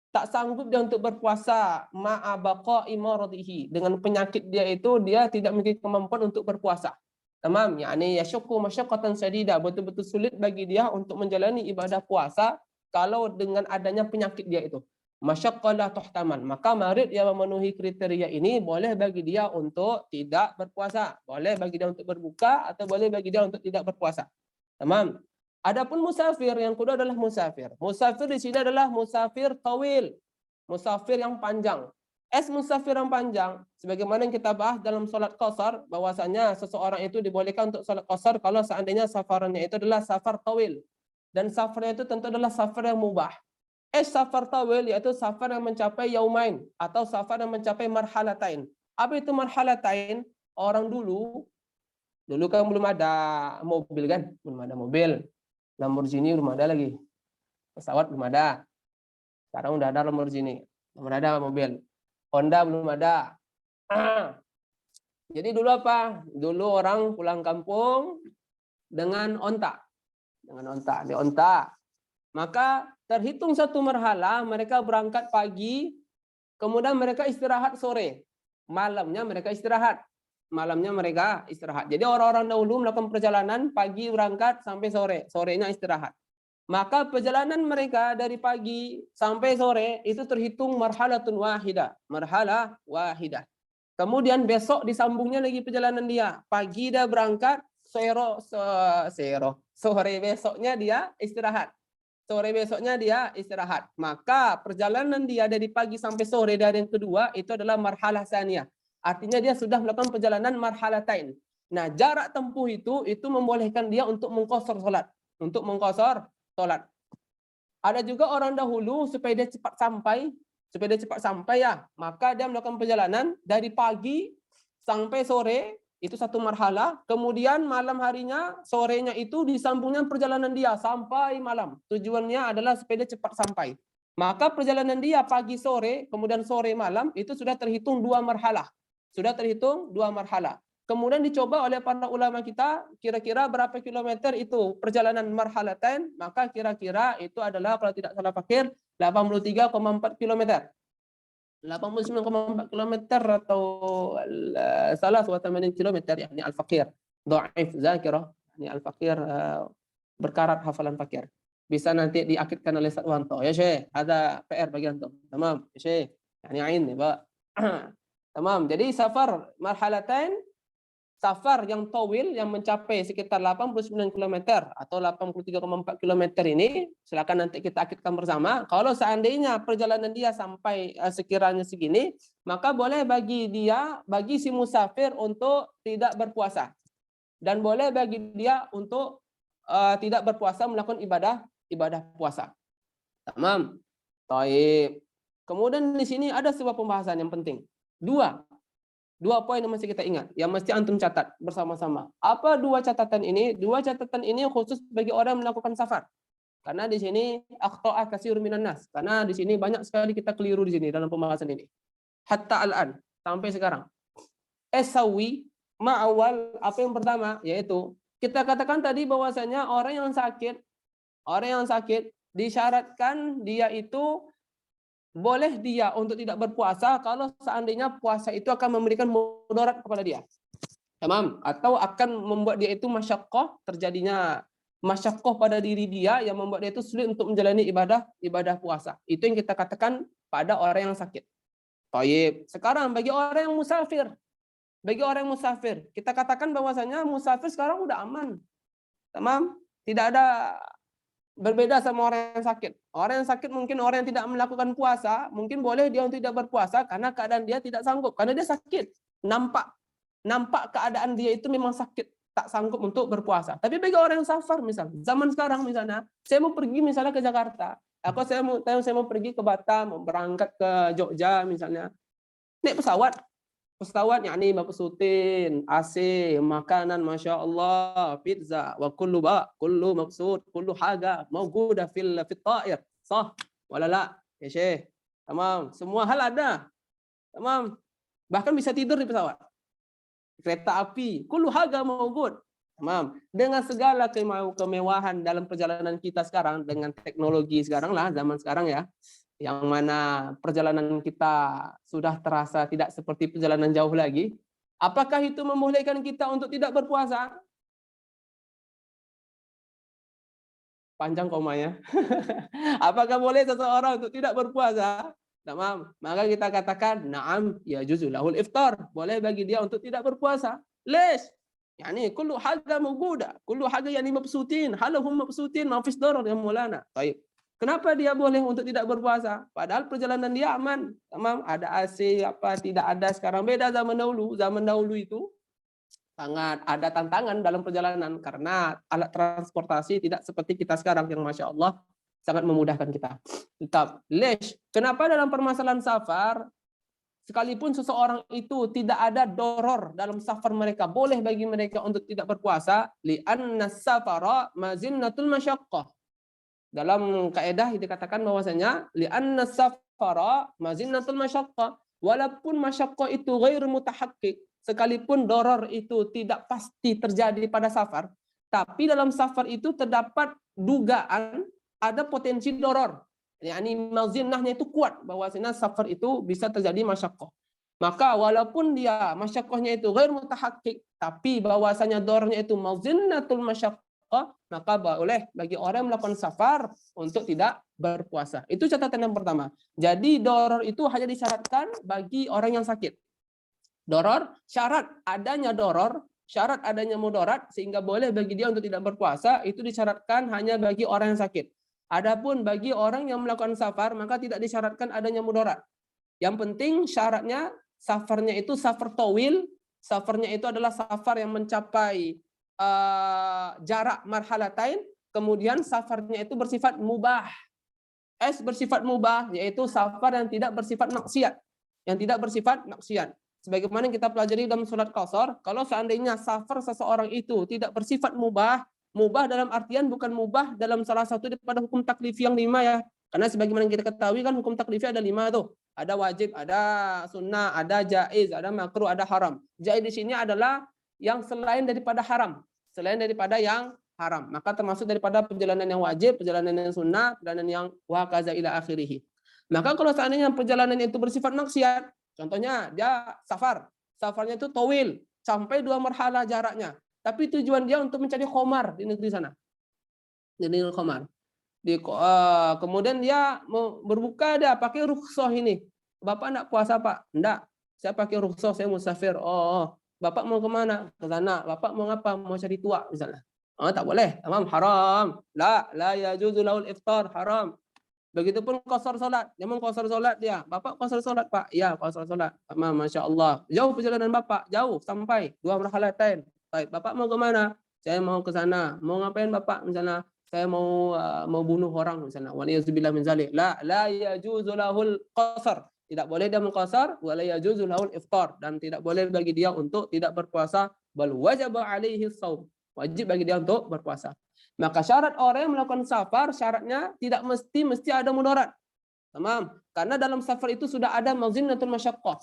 S2: tak sanggup dia untuk berpuasa, ma'a baqa'i maradihi, dengan penyakit dia itu dia tidak memiliki kemampuan untuk berpuasa. Tamam, yakni yashukku masyaqqatan syadidah, betul-betul sulit bagi dia untuk menjalani ibadah puasa kalau dengan adanya penyakit dia itu. Masyaqqah la tuhtamal. Maka marid yang memenuhi kriteria ini boleh bagi dia untuk tidak berpuasa, boleh bagi dia untuk berbuka, atau boleh bagi dia untuk tidak berpuasa. Tamam. Adapun musafir, yang kedua adalah musafir. Musafir di sini adalah musafir tawil, musafir yang panjang. Musafir yang panjang, sebagaimana yang kita bahas dalam sholat qasar, bahwasanya seseorang itu dibolehkan untuk sholat qasar kalau seandainya safarannya itu adalah safar tawil, dan safarnya itu tentu adalah safar yang mubah. Safar tawil yaitu safar yang mencapai yaumain, atau safar yang mencapai marhalatain. Apa itu marhalatain? Orang dulu kan belum ada mobil kan, belum ada mobil. Lamborghini belum ada lagi, pesawat belum ada. Sekarang udah ada Lamborghini, belum ada mobil. Honda belum ada. Jadi dulu apa? Dulu orang pulang kampung dengan onta. Di onta. Maka terhitung satu marhala, mereka berangkat pagi, kemudian mereka istirahat sore. Malamnya mereka istirahat. Jadi orang-orang dahulu melakukan perjalanan pagi berangkat sampai sore. Sorenya istirahat. Maka perjalanan mereka dari pagi sampai sore itu terhitung marhalatun wahidah. Marhalah wahidah. Kemudian besok disambungnya lagi perjalanan dia. Pagi dia berangkat, sore besoknya dia istirahat. Maka perjalanan dia dari pagi sampai sore dari yang kedua itu adalah marhalah saniyah. Artinya dia sudah melakukan perjalanan marhalatain. Nah, jarak tempuh itu membolehkan dia untuk mengqasar salat. Ada juga orang dahulu supaya dia cepat sampai ya, maka dia melakukan perjalanan dari pagi sampai sore, itu satu marhalah. Kemudian malam harinya, sorenya itu disambungnya perjalanan dia sampai malam. Tujuannya adalah supaya dia cepat sampai. Maka perjalanan dia pagi sore, kemudian sore malam, itu sudah terhitung dua marhalah. Kemudian dicoba oleh para ulama kita, kira-kira berapa kilometer itu perjalanan marhalatain, maka kira-kira itu adalah kalau tidak salah fakir 83,4 kilometer. 89,4 kilometer atau salah 80 kilometer, yakni al-fakir. Dhaif zakirah, yakni al-fakir berkarat hafalan fakir. Bisa nanti diakidkan oleh Ustaz Wanto. Ya Syekh, ada PR bagi antum. Tamam, ya Syekh. Yani ain nih, Pak. Tamam. Jadi safar marhalatain, safar yang tawil yang mencapai sekitar 89 km atau 83,4 km ini, silakan nanti kita akidkan bersama. Kalau seandainya perjalanan dia sampai sekiranya segini, maka boleh bagi si musafir untuk tidak berpuasa. Dan boleh bagi dia untuk tidak berpuasa melakukan ibadah puasa. Tamam. Taib. Kemudian di sini ada sebuah pembahasan yang penting. Dua poin yang mesti kita ingat, yang mesti antum catat bersama-sama. Apa dua catatan ini? Dua catatan ini khusus bagi orang yang melakukan safar. Karena di sini akhta'a katsirun minan nas. Karena di sini banyak sekali kita keliru di sini dalam pembahasan ini. hatta al-an, sampai sekarang. Esawi ma'awal, apa yang pertama? Yaitu kita katakan tadi bahwasanya orang yang sakit disyaratkan dia itu boleh dia untuk tidak berpuasa kalau seandainya puasa itu akan memberikan mudarat kepada dia. Tamam? Atau akan membuat dia itu masyaqqah, terjadinya masyaqqah pada diri dia yang membuat dia itu sulit untuk menjalani ibadah puasa. Itu yang kita katakan pada orang yang sakit. Baik. Sekarang bagi orang yang musafir. Kita katakan bahwasanya musafir sekarang udah aman. Tamam? Tidak ada berbeda sama orang yang sakit. Orang yang sakit mungkin orang yang tidak melakukan puasa, mungkin boleh dia untuk tidak berpuasa karena keadaan dia tidak sanggup, karena dia sakit. Nampak keadaan dia itu memang sakit, tak sanggup untuk berpuasa. Tapi bagi orang yang safar misalnya, zaman sekarang misalnya, saya mau pergi misalnya ke Jakarta, saya mau pergi ke Batam, mau berangkat ke Jogja misalnya, naik pesawat yakni mabsutin, AC, makanan masya Allah, pizza, wa kullu maqsud, kullu haga mawjuda fil ta'ir, sah wala la ya Syekh. Tamam, semua hal ada. Tamam. Bahkan bisa tidur di pesawat. Kereta api, kullu haga mawjud. Tamam. Dengan segala kemewahan dalam perjalanan kita sekarang dengan teknologi sekarang lah, zaman sekarang ya. Yang mana perjalanan kita sudah terasa tidak seperti perjalanan jauh lagi. Apakah itu membolehkan kita untuk tidak berpuasa? Panjang komanya. Apakah boleh seseorang untuk tidak berpuasa? Tamam. Maka kita katakan, na'am, ya juzulahul iftar. Boleh bagi dia untuk tidak berpuasa. Lesh. Yani kullu haga mawjuda, kullu haga yani mabsutin, halahum mabsutin, ma fis darar ya Maulana. Baik. Kenapa dia boleh untuk tidak berpuasa? Padahal perjalanan dia aman. Tamam, ada AC apa tidak ada sekarang, beda zaman dahulu. Zaman dahulu itu sangat ada tantangan dalam perjalanan karena alat transportasi tidak seperti kita sekarang yang Masya Allah sangat memudahkan kita. Tetap, lesh. Kenapa dalam permasalahan safar sekalipun seseorang itu tidak ada doror dalam safar mereka, boleh bagi mereka untuk tidak berpuasa, li'anna safara mazinnatul masyaqqah. Dalam kaidah dikatakan bahwasanya li'anna safara mazinnatul masyaqqah, walaupun masyaqqah itu ghairu mutahaqqiq, sekalipun doror itu tidak pasti terjadi pada safar, tapi dalam safar itu terdapat dugaan ada potensi doror. Yani mazinnahnya itu kuat bahwasanya safar itu bisa terjadi masyaqqah. Maka walaupun dia masyaqqahnya itu ghair mutahaqqiq, tapi bahwasanya dorornya itu mazinnatul masyaqqah, maka boleh bagi orang yang melakukan safar untuk tidak berpuasa. Itu catatan yang pertama. Jadi doror itu hanya disyaratkan bagi orang yang sakit. Doror, syarat adanya mudarat sehingga boleh bagi dia untuk tidak berpuasa, itu disyaratkan hanya bagi orang yang sakit. Adapun bagi orang yang melakukan safar, maka tidak disyaratkan adanya mudarat. Yang penting syaratnya safarnya itu safar tawil, safarnya itu adalah safar yang mencapai jarak marhalatain, kemudian safarnya itu bersifat mubah. Bersifat mubah, yaitu safar yang tidak bersifat maksiat. Sebagaimana kita pelajari dalam surat Qasar, kalau seandainya safar seseorang itu tidak bersifat mubah dalam artian bukan mubah dalam salah satu daripada hukum taklifi yang 5 ya. Karena sebagaimana kita ketahui kan hukum taklifi ada 5 tuh. Ada wajib, ada sunnah, ada jaiz, ada makruh, ada haram. Jaiz di sini adalah yang selain daripada haram. Selain daripada yang haram. Maka termasuk daripada perjalanan yang wajib, perjalanan yang sunnah, perjalanan yang wakaza ila akhirih. Maka kalau seandainya perjalanan itu bersifat maksiat, contohnya dia safarnya itu tawil, sampai 2 marhalah jaraknya. Tapi tujuan dia untuk mencari khomar di negeri sana. Di negeri khomar. Kemudian dia mau berbuka, dia pakai rukhsah ini. Bapak enggak puasa Pak? Enggak. Saya pakai rukhsah, saya musafir. Bapak mau kemana? Ke sana. Bapak mau ngapa? Mau cari tua misalnya. Tak boleh. Tamam, haram. La yajuzu lahul iftar, haram. Begitupun qasar salat. Dia mau qasar salat dia. Bapak qasar salat Pak? Ya, qasar salat. Tamam, Masya Allah. Jauh perjalanan Bapak? Jauh, sampai 2 marhalatain. Baik, Bapak mau ke mana? Saya mau ke sana. Mau ngapain Bapak? Misalnya saya mau bunuh orang misalnya. Waliyadzubillah min zalik. La yajuzu lahul qasar. Tidak boleh dia mengqasar, wa la yajuzu lahul iftar, dan tidak boleh bagi dia untuk tidak berpuasa, bal wajaba alaihi shaum. Wajib bagi dia untuk berpuasa. Maka syarat orang yang melakukan safar, syaratnya tidak mesti ada mudarat. Tamam. Karena dalam safar itu sudah ada mazinatul masyaqqah.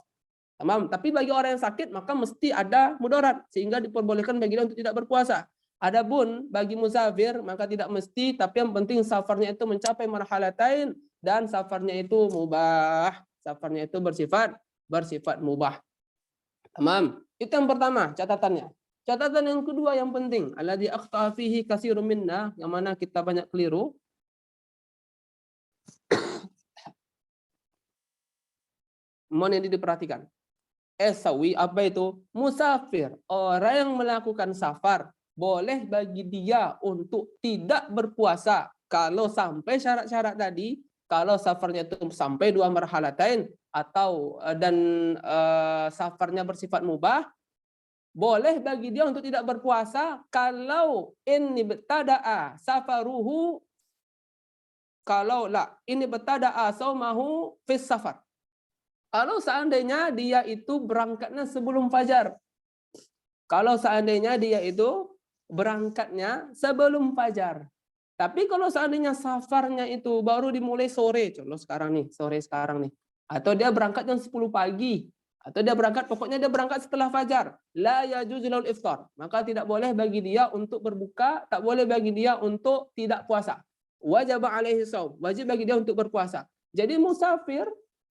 S2: Tamam. Tapi bagi orang yang sakit maka mesti ada mudarat sehingga diperbolehkan bagi dia untuk tidak berpuasa. Adapun bagi musafir maka tidak mesti, tapi yang penting safarnya itu mencapai marhalatain dan safarnya itu mubah. Safarnya itu bersifat mubah. Tamam. Itu yang pertama catatannya. Catatan yang kedua yang penting, alladzi akhta fihi katsirun minna, yang mana kita banyak keliru. Mohon ini diperhatikan. Sawi apa itu? Musafir. Orang yang melakukan safar boleh bagi dia untuk tidak berpuasa kalau sampai syarat-syarat tadi, kalau safarnya itu sampai 2 marhalatain atau safarnya bersifat mubah, boleh bagi dia untuk tidak berpuasa kalau ini betada'a safaruhu, kalau ini betada'a saumahu fis safar. Kalau seandainya dia itu berangkatnya sebelum fajar. Kalau seandainya dia itu berangkatnya sebelum fajar. Tapi kalau seandainya safarnya itu baru dimulai sore, contoh sekarang nih, sore sekarang nih. Atau dia berangkat jam 10 pagi. Atau dia berangkat, pokoknya dia berangkat setelah fajar. La yajuzu lahul iftar. Maka tidak boleh bagi dia untuk berbuka, tak boleh bagi dia untuk tidak puasa. Wajib alaihi shaum. Wajib bagi dia untuk berpuasa. Jadi musafir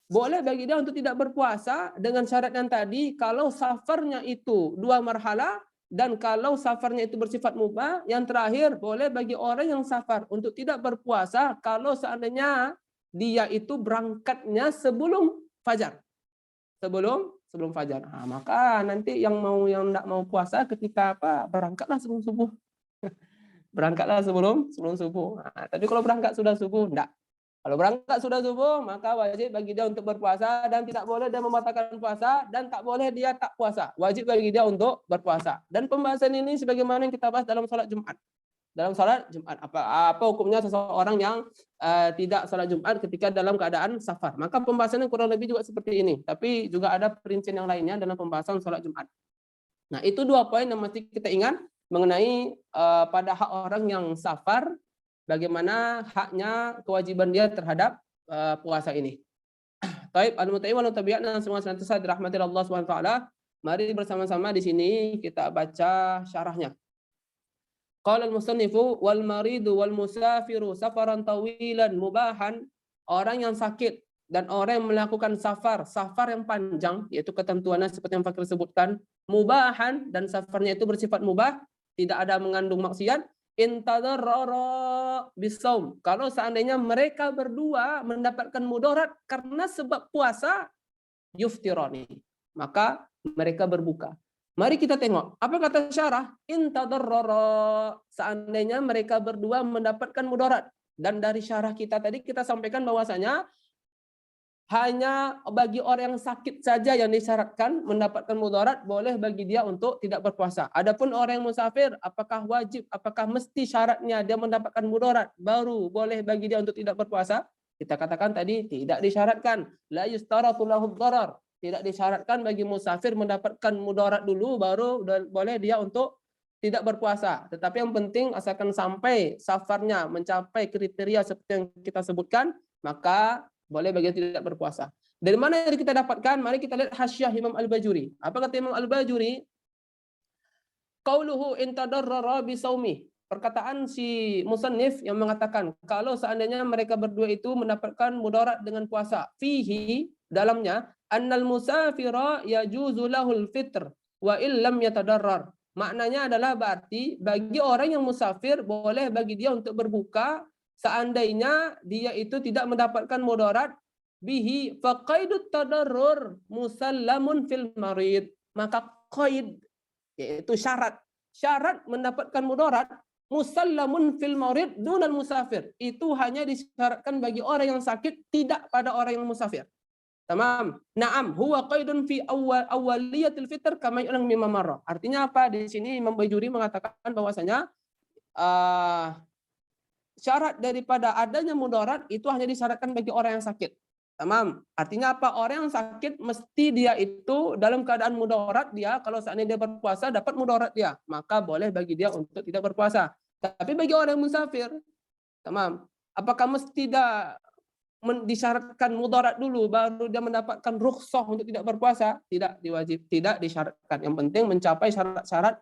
S2: boleh bagi dia untuk tidak berpuasa dengan syarat yang tadi kalau safarnya itu 2 marhalah dan kalau safarnya itu bersifat mubah. Yang terakhir boleh bagi orang yang safar untuk tidak berpuasa kalau seandainya dia itu berangkatnya sebelum fajar. Sebelum fajar. Nah, maka nanti yang enggak mau puasa ketika berangkatlah sebelum subuh. Berangkatlah sebelum subuh. Nah, tapi kalau berangkat sudah subuh enggak. Kalau berangkat sudah subuh, maka wajib bagi dia untuk berpuasa dan tidak boleh dia membatalkan puasa dan tak boleh dia tak puasa. Wajib bagi dia untuk berpuasa. Dan pembahasan ini sebagaimana yang kita bahas dalam salat Jumat. Dalam salat Jumat, apa hukumnya seseorang yang tidak salat Jumat ketika dalam keadaan safar. Maka pembahasannya kurang lebih juga seperti ini. Tapi juga ada perincian yang lainnya dalam pembahasan salat Jumat. Nah, itu 2 poin yang mesti kita ingat mengenai pada hak orang yang safar, bagaimana haknya, kewajiban dia terhadap puasa ini. Taib al-muta'im wal tabi'atna semua senantiasa dirahmati Allah Subhanahu wa taala. Mari bersama-sama di sini kita baca syarahnya. Qala al-musannifu wal maridu wal musafiru safaran tawilan mubahan, orang yang sakit dan orang yang melakukan safar yang panjang, yaitu ketentuannya seperti yang Fakir sebutkan, mubahan, dan safarnya itu bersifat mubah, tidak ada mengandung maksiat. Intadarrara bisaum, kalau seandainya mereka berdua mendapatkan mudarat karena sebab puasa, yuftirani, maka mereka berbuka. Mari kita tengok apa kata syarah. Intadarrara, seandainya mereka berdua mendapatkan mudarat. Dan dari syarah kita tadi kita sampaikan bahwasanya hanya bagi orang yang sakit saja yang disyaratkan mendapatkan mudarat, boleh bagi dia untuk tidak berpuasa. Adapun orang yang musafir, apakah wajib, apakah mesti syaratnya dia mendapatkan mudarat baru boleh bagi dia untuk tidak berpuasa? Kita katakan tadi tidak disyaratkan. La yustaratu lahu dharar. Tidak disyaratkan bagi musafir mendapatkan mudarat dulu baru boleh dia untuk tidak berpuasa. Tetapi yang penting asalkan sampai safarnya mencapai kriteria seperti yang kita sebutkan, maka boleh bagi tidak berpuasa. Dari mana yang kita dapatkan? Mari kita lihat Hasyiah Imam Al-Bajuri. Apa kata Imam Al-Bajuri? Qauluhu intadarrara bisaumi. Perkataan si musannif yang mengatakan kalau seandainya mereka berdua itu mendapatkan mudarat dengan puasa, fihi, dalamnya annal musafira yajuzu lahul fitr wa illam yatadarrar. Maknanya adalah berarti bagi orang yang musafir boleh bagi dia untuk berbuka seandainya dia itu tidak mendapatkan mudarat, bihi faqaidut tadarrur musallamun fil marid. Maka qaid, yaitu syarat mendapatkan mudarat, musallamun fil marid dunal musafir, itu hanya disyaratkan bagi orang yang sakit, tidak pada orang yang musafir. Tamam. Naam, huwa qaidun fi awwaliyatil fitr kama yu'lam mimma marra. Artinya apa? Di sini Imam Bajuri mengatakan bahwasanya syarat daripada adanya mudarat itu hanya disyaratkan bagi orang yang sakit. Tamam. Artinya apa? Orang yang sakit mesti dia itu dalam keadaan mudarat, dia kalau seandainya dia berpuasa dapat mudarat dia, maka boleh bagi dia untuk tidak berpuasa. Tapi bagi orang yang musafir, tamam. Apakah mesti disyaratkan mudarat dulu baru dia mendapatkan rukhsah untuk tidak berpuasa, tidak disyaratkan. Yang penting mencapai syarat-syarat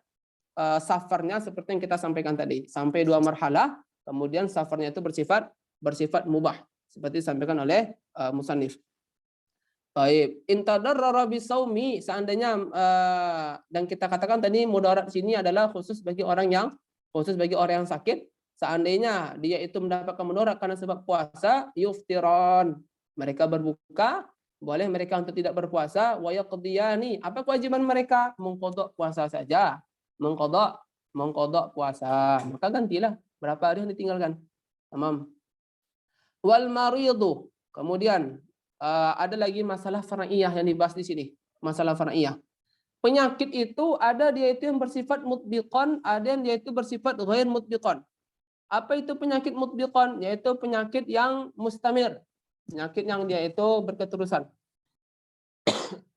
S2: safarnya seperti yang kita sampaikan tadi, sampai 2 marhalah, kemudian safarnya itu bersifat mubah seperti disampaikan oleh musannif. Baik, intadarrara bisaumi, seandainya dan kita katakan tadi mudarat sini adalah khusus bagi orang yang sakit. Seandainya dia itu mendapatkan mudarat karena sebab puasa, yuftiron, mereka berbuka, boleh mereka untuk tidak berpuasa, wa yaqdiyani, apa kewajiban mereka? Mengqadha puasa saja. Mengqadha puasa. Maka gantilah berapa hari yang ditinggalkan. Tamam. Wal maridu, kemudian ada lagi masalah far'iyah yang dibahas di sini. Masalah far'iyah. Penyakit itu ada dia itu yang bersifat mutbiqan, ada yang dia itu bersifat ghair mutbiqan. Apa itu penyakit mutbiqan? Yaitu penyakit yang mustamir. Penyakit yang dia itu berketerusan.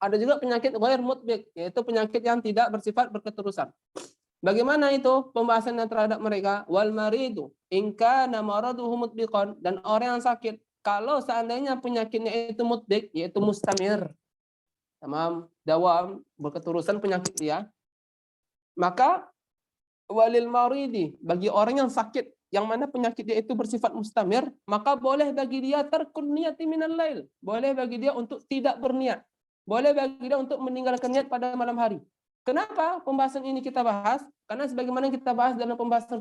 S2: Ada juga penyakit ghair mutbiq, yaitu penyakit yang tidak bersifat berketerusan. Bagaimana itu pembahasannya terhadap mereka? Wal maridu in kana maraduhu mutbiqan, dan orang yang sakit kalau seandainya penyakitnya itu mutbiq, yaitu mustamir, tamam, dawam, berketerusan penyakit dia, maka walil maridi, bagi orang yang sakit yang mana penyakit dia itu bersifat mustamir, maka boleh bagi dia tarkun niyati minal lail, boleh bagi dia untuk tidak berniat, boleh bagi dia untuk meninggalkan niat pada malam hari. Kenapa pembahasan ini kita bahas? Karena sebagaimana kita bahas dalam pembahasan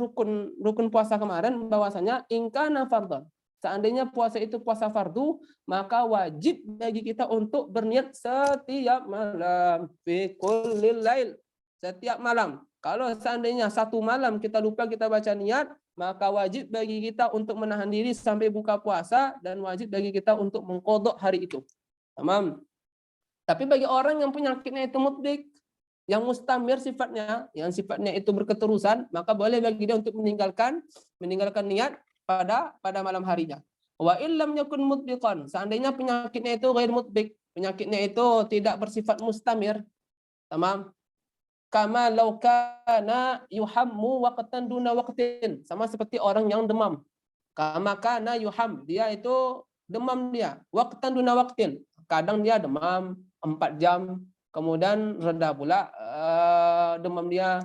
S2: rukun puasa kemarin, bahwasanya in kana fardhan, seandainya puasa itu puasa fardu, maka wajib bagi kita untuk berniat setiap malam, fi kullil lail, setiap malam. Kalau seandainya satu malam kita lupa kita baca niat, maka wajib bagi kita untuk menahan diri sampai buka puasa, dan wajib bagi kita untuk mengqadha hari itu. Tamam. Tapi bagi orang yang penyakitnya itu mutbiq, yang mustamir sifatnya, yang sifatnya itu berketerusan, maka boleh bagi dia untuk meninggalkan niat pada malam harinya. Wa illam yakun mutbiqan, seandainya penyakitnya itu ghair mutbiq, penyakitnya itu tidak bersifat mustamir, tamam, kama law kana yuhammu waqtan duna waqtin, sama seperti orang yang demam. Kama kana yuham, dia itu demam dia, waqtan duna waqtin, kadang dia demam 4 jam, kemudian reda pula demam dia,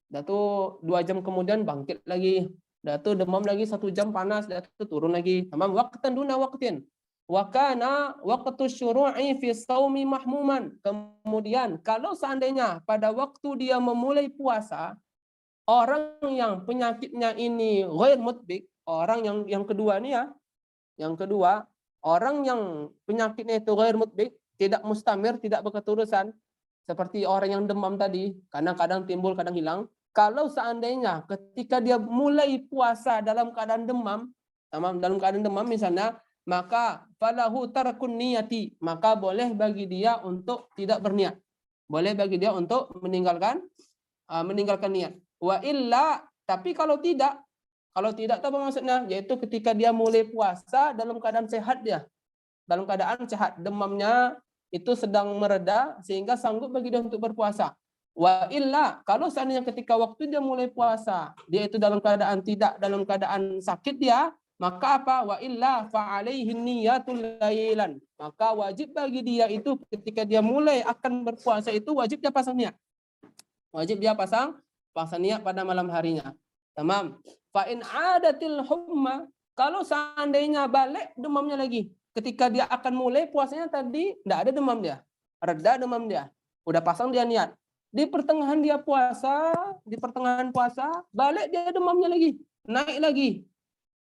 S2: dah tu 2 jam kemudian bangkit lagi, dah tu demam lagi 1 jam panas, dah tu turun lagi, tamam, waqtan duna waqtin. Wa kana waqtu syuru'i fi shaumi mahmuman, kemudian kalau seandainya pada waktu dia memulai puasa, orang yang penyakitnya ini ghair mutbiq, orang yang kedua nih ya, yang kedua, orang yang penyakitnya itu ghair mutbiq, tidak mustamir, tidak berketerusan, seperti orang yang demam tadi, kadang-kadang timbul, kadang hilang. Kalau seandainya ketika dia mulai puasa dalam keadaan demam, dalam keadaan demam misalnya, maka falahu tarkun niyati, maka boleh bagi dia untuk tidak berniat. Boleh bagi dia untuk meninggalkan niat. Wa illa, tapi kalau tidak apa maksudnya? Yaitu ketika dia mulai puasa dalam keadaan sehat dia. Dalam keadaan sehat, demamnya itu sedang mereda sehingga sanggup bagi dia untuk berpuasa. Wa illa, kalau seandainya ketika waktu dia mulai puasa, dia itu dalam keadaan sakit dia, maka apa? Wa illa fa alaihi niyatul lailan. Maka wajib bagi dia itu ketika dia mulai akan berpuasa itu wajib dia pasang niat. Wajib dia pasang niat pada malam harinya. Tamam. Fa in adatil humma, kalau seandainya balik demamnya lagi, ketika dia akan mulai puasanya tadi tidak ada demam dia, reda demam dia, udah pasang dia niat. Di pertengahan puasa, balik dia demamnya lagi, naik lagi,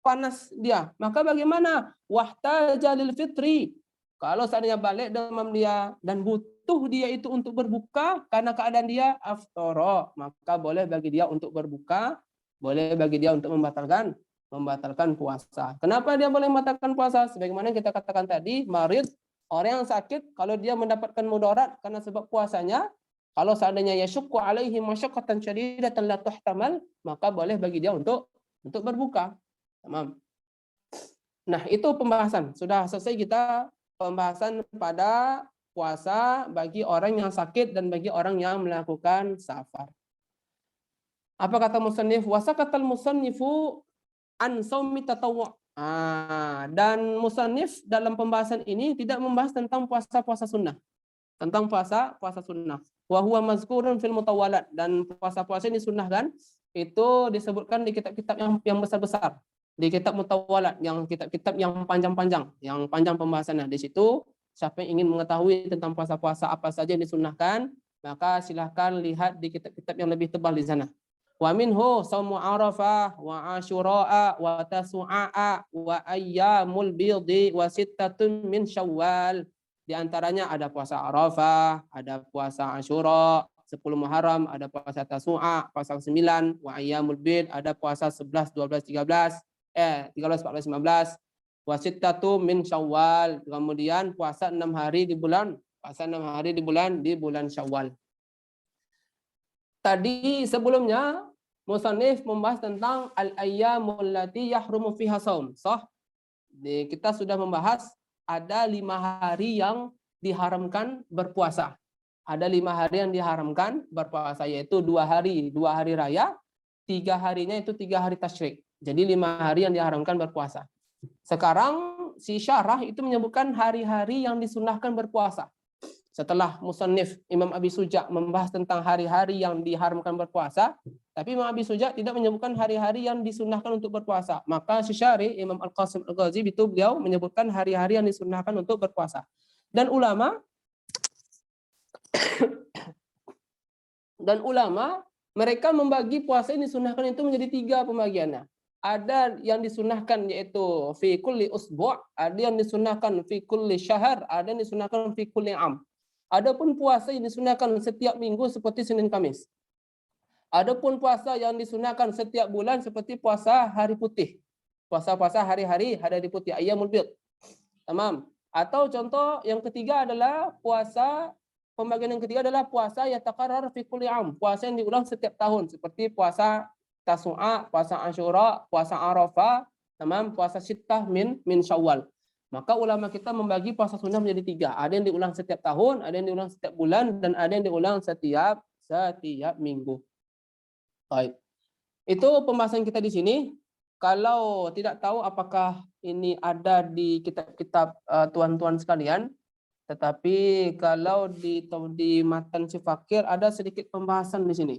S2: panas dia. Maka bagaimana? Wahtaja lil fitri. Kalau seandainya balik demam dia dan butuh dia itu untuk berbuka karena keadaan dia aftara, maka boleh bagi dia untuk berbuka, boleh bagi dia untuk membatalkan puasa. Kenapa dia boleh membatalkan puasa? Sebagaimana kita katakan tadi, marid, orang yang sakit, kalau dia mendapatkan mudarat karena sebab puasanya, kalau seandainya yasyukku alaihi masyaqqatan syadidatan la tuhtamal, maka boleh bagi dia untuk berbuka. Tamam. Nah, itu pembahasan. Sudah selesai kita pembahasan pada puasa bagi orang yang sakit dan bagi orang yang melakukan safar. Apa kata musannif? Wasakatal musannifu an shaumi tatawwu'. Dan musannif dalam pembahasan ini tidak membahas tentang puasa-puasa sunnah. Tentang puasa sunnah. Wa huwa mazkurun fil mutawalat, dan puasa-puasa ini sunnahkan itu disebutkan di kitab-kitab yang besar-besar. Di kitab mutawalat, yang kitab-kitab yang panjang-panjang, yang panjang pembahasannya. Di situ siapa yang ingin mengetahui tentang puasa-puasa apa saja yang disunnahkan, maka silahkan lihat di kitab-kitab yang lebih tebal di sana. Wa minhu saumu Arafah wa Asyura wa Tasu'a wa ayyamul bidhi wa sittatun min Syawal. Di antaranya ada puasa Arafah, ada puasa Asyura 10 Muharram, ada puasa Tasu'a, puasa 9, wa ayyamul bid, ada puasa 11, 12, 13, 13, 14, 15, wa sittatun min Syawal. Kemudian puasa 6 hari di bulan Syawal. Tadi sebelumnya musannif membahas tentang al-ayyamul lati yahrumu fiha shaum. Kita sudah membahas ada 5 hari yang diharamkan berpuasa. Ada 5 hari yang diharamkan berpuasa, yaitu 2 hari raya, 3 harinya itu 3 hari tasyrik. Jadi 5 hari yang diharamkan berpuasa. Sekarang si syarah itu menyebutkan hari-hari yang disunahkan berpuasa. Setelah musannif Imam Abi Suja membahas tentang hari-hari yang diharamkan berpuasa, tapi Imam Abi Suja tidak menyebutkan hari-hari yang disunahkan untuk berpuasa. Maka Syarih Imam Al-Qasim Al-Ghazi itu beliau menyebutkan hari-hari yang disunahkan untuk berpuasa. Dan ulama mereka membagi puasa ini disunahkan itu menjadi 3 pembagiannya. Ada yang disunahkan yaitu fi kulli usbu', ada yang disunahkan fi kulli syahr, ada yang disunahkan fi kulli am. Adapun puasa yang disunahkan setiap minggu seperti Senin Kamis. Adapun puasa yang disunahkan setiap bulan seperti puasa hari putih. Puasa-puasa hari-hari putih, ayyamul bid. Tamam. Atau contoh yang ketiga adalah pembagian yang ketiga adalah puasa yataqarrar fi kulli am, puasa yang diulang setiap tahun seperti puasa Tasu'a, puasa Asyura, puasa Arafah, tamam, puasa Sittah min Syawal. Maka ulama kita membagi puasa sunnah menjadi 3. Ada yang diulang setiap tahun, ada yang diulang setiap bulan, dan ada yang diulang setiap minggu. Baik. Itu pembahasan kita di sini. Kalau tidak tahu apakah ini ada di kitab-kitab tuan-tuan sekalian, tetapi kalau di matan si fakir ada sedikit pembahasan di sini.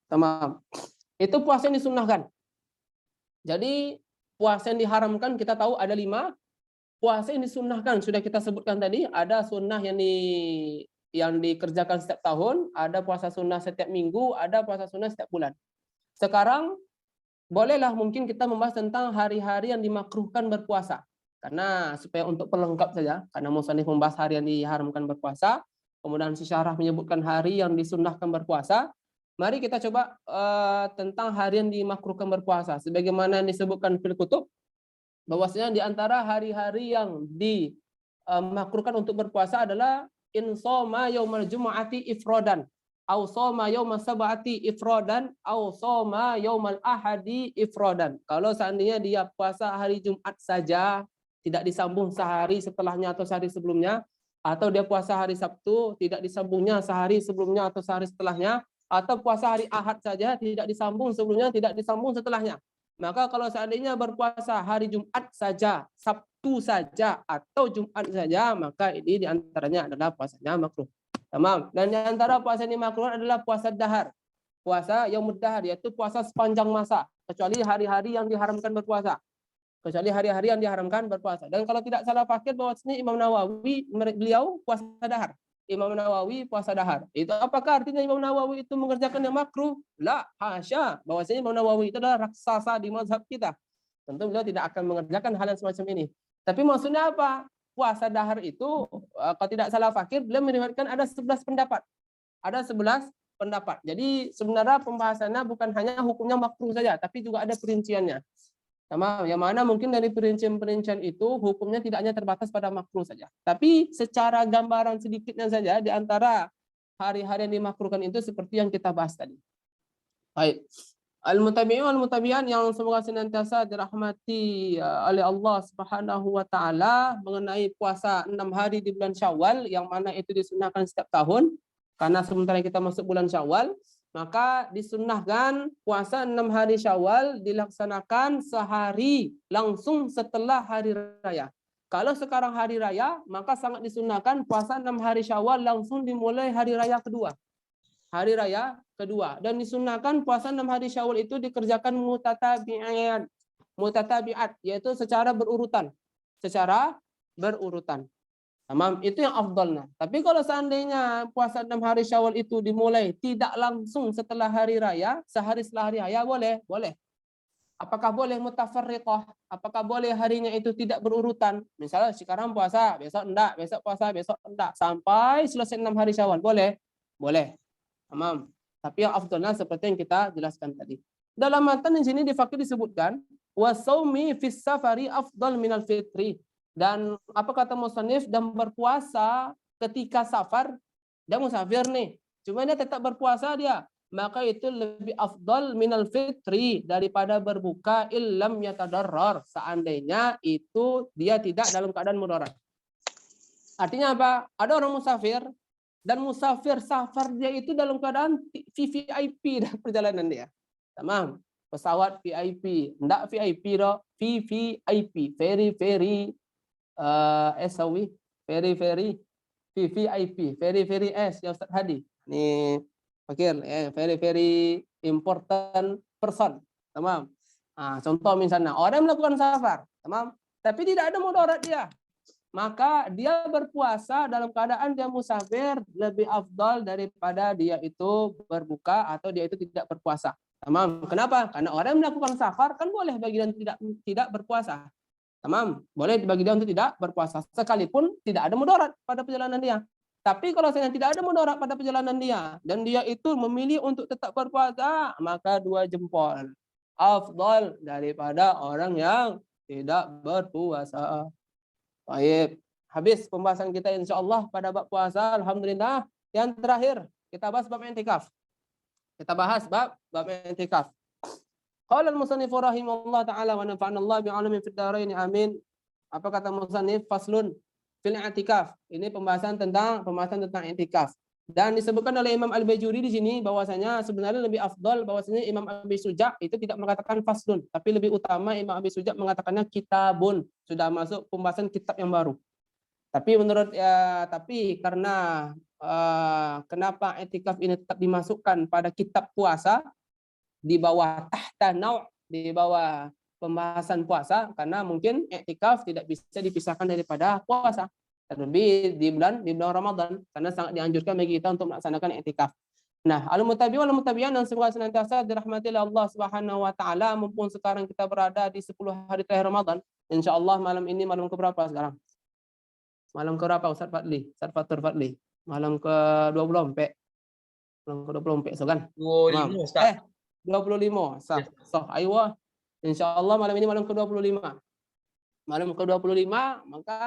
S2: Tamam. Itu puasa yang disunahkan. Jadi puasa yang diharamkan kita tahu ada 5. Puasa yang disunahkan sudah kita sebutkan tadi, ada sunnah yang dikerjakan setiap tahun, ada puasa sunnah setiap minggu, ada puasa sunnah setiap bulan. Sekarang bolehlah mungkin kita membahas tentang hari-hari yang dimakruhkan berpuasa. Karena supaya untuk pelengkap saja, karena musannif membahas hari yang diharamkan berpuasa, kemudian si syarah menyebutkan hari yang disunnahkan berpuasa. Mari kita coba tentang hari yang dimakruhkan berpuasa. Sebagaimana disebutkan fil kutub, bahwasanya di antara hari-hari yang dimakruhkan untuk berpuasa adalah in shoma yaumal jumu'ati ifrodan, au shoma yaumas sab'ati ifrodan, au shoma yaumal ahadi ifrodan. Kalau seandainya dia puasa hari Jumat saja, tidak disambung sehari setelahnya atau sehari sebelumnya, atau dia puasa hari Sabtu, tidak disambungnya sehari sebelumnya atau sehari setelahnya, atau puasa hari Ahad saja, tidak disambung sebelumnya, tidak disambung setelahnya. Maka kalau seandainya berpuasa hari Jumat saja, Sabtu saja, atau Jumat saja, maka ini diantaranya adalah puasanya makruh. Tamam. Dan di antara puasa ini makruh adalah puasa dahar. Puasa yaumud dahar, yaitu puasa sepanjang masa. Kecuali hari-hari yang diharamkan berpuasa. Dan kalau tidak salah fakir bahwasanya Imam Nawawi, beliau puasa dahar. Imam Nawawi puasa dahar. Itu apakah artinya Imam Nawawi itu mengerjakan yang makruh? La, hasya. Bahwasanya Imam Nawawi itu adalah raksasa di mazhab kita. Tentu beliau tidak akan mengerjakan hal yang semacam ini. Tapi maksudnya apa? Puasa dahar itu, kalau tidak salah fakir, beliau meriwayatkan ada 11 pendapat. Ada 11 pendapat. Jadi sebenarnya pembahasannya bukan hanya hukumnya makruh saja, tapi juga ada perinciannya. Sama, yang mana mungkin dari perincian-perincian itu hukumnya tidak hanya terbatas pada makruh saja. Tapi secara gambaran sedikitnya saja di antara hari-hari yang dimakruhkan itu seperti yang kita bahas tadi. Baik. Al-mutabi'in wal mutabi'an yang semoga senantiasa dirahmati oleh Allah Subhanahu wa taala mengenai puasa 6 hari di bulan Syawal yang mana itu disunahkan setiap tahun karena sementara kita masuk bulan Syawal, maka disunnahkan puasa 6 hari Syawal dilaksanakan sehari langsung setelah hari raya. Kalau sekarang hari raya, maka sangat disunahkan puasa 6 hari Syawal langsung dimulai hari raya kedua. Hari raya kedua, dan disunahkan puasa 6 hari Syawal itu dikerjakan mutatabiat, yaitu secara berurutan. Tamam, itu yang afdalnya. Tapi kalau seandainya puasa 6 hari Syawal itu dimulai tidak langsung setelah hari raya, sehari setelah hari raya boleh. Apakah boleh mutafarriqah? Apakah boleh harinya itu tidak berurutan? Misalnya sekarang puasa, besok enggak, besok puasa, besok enggak, sampai selesai 6 hari Syawal, boleh. Tamam. Tapi yang afdalnya seperti yang kita jelaskan tadi. Dalam matan di sini di fakir disebutkan wasaumi fis safari afdal minal fitri. Dan apa kata musannif, dan berpuasa ketika safar, dia musafir nih, cuma dia tetap berpuasa dia, maka itu lebih afdal minal fitri, daripada berbuka illam yatadarrar, seandainya itu dia tidak dalam keadaan mudarat. Artinya apa? Ada orang musafir, dan musafir safar dia itu dalam keadaan VVIP dalam perjalanan dia. Tamam. Pesawat VIP, enggak VIP dong, VVIP, very very S ya Ustaz Hadi. Ini fakir, very important person. Tamam. Contoh misalnya orang melakukan safar, tamam, tapi tidak ada mudarat dia, maka dia berpuasa dalam keadaan dia musafir lebih afdal daripada dia itu berbuka atau dia itu tidak berpuasa. Tamam. Kenapa? Karena orang yang melakukan safar kan boleh bagi dia tidak berpuasa. Tamam. Boleh bagi dia untuk tidak berpuasa sekalipun tidak ada mudarat pada perjalanan dia. Tapi kalau saya tidak ada mudarat pada perjalanan dia dan dia itu memilih untuk tetap berpuasa, maka 2 jempol. Afdal daripada orang yang tidak berpuasa. Baik, habis pembahasan kita insyaallah pada bab puasa. Alhamdulillah. Yang terakhir kita bahas bab i'tikaf. Qala al-musannif rahimahullah taala wa nafa'ana Allah bi'alamin fid dharain amin. Apa kata musannif? Faslun fil i'tikaf. Ini pembahasan tentang i'tikaf. Dan disebutkan oleh Imam Al-Bajuri di sini bahwasanya sebenarnya lebih afdal, bahwasanya Imam Abi Suja itu tidak mengatakan faslun, tapi lebih utama Imam Abi Suja mengatakannya kitabun. Sudah masuk pembahasan kitab yang baru. Tapi tapi karena kenapa i'tikaf ini tetap dimasukkan pada kitab puasa di bawah di bawah pembahasan puasa, karena mungkin i'tikaf tidak bisa dipisahkan daripada puasa. Terlebih di bulan Ramadan, karena sangat dianjurkan bagi kita untuk melaksanakan i'tikaf. Nah, al-mutabi'in wal mutabi'an yang semoga senantiasa dirahmati oleh Allah Subhanahu wa taala, mumpung sekarang kita berada di 10 hari terakhir Ramadan. Insyaallah malam ini malam ke berapa sekarang? Malam ke berapa Ustaz Fadli? Ustaz Fatur Fadli. Malam ke 24. Malam ke 24 so kan?
S3: 25 Ustaz.
S2: 25. Sah. So, aywa. Insyaallah malam ini malam ke 25. Malam ke-25, maka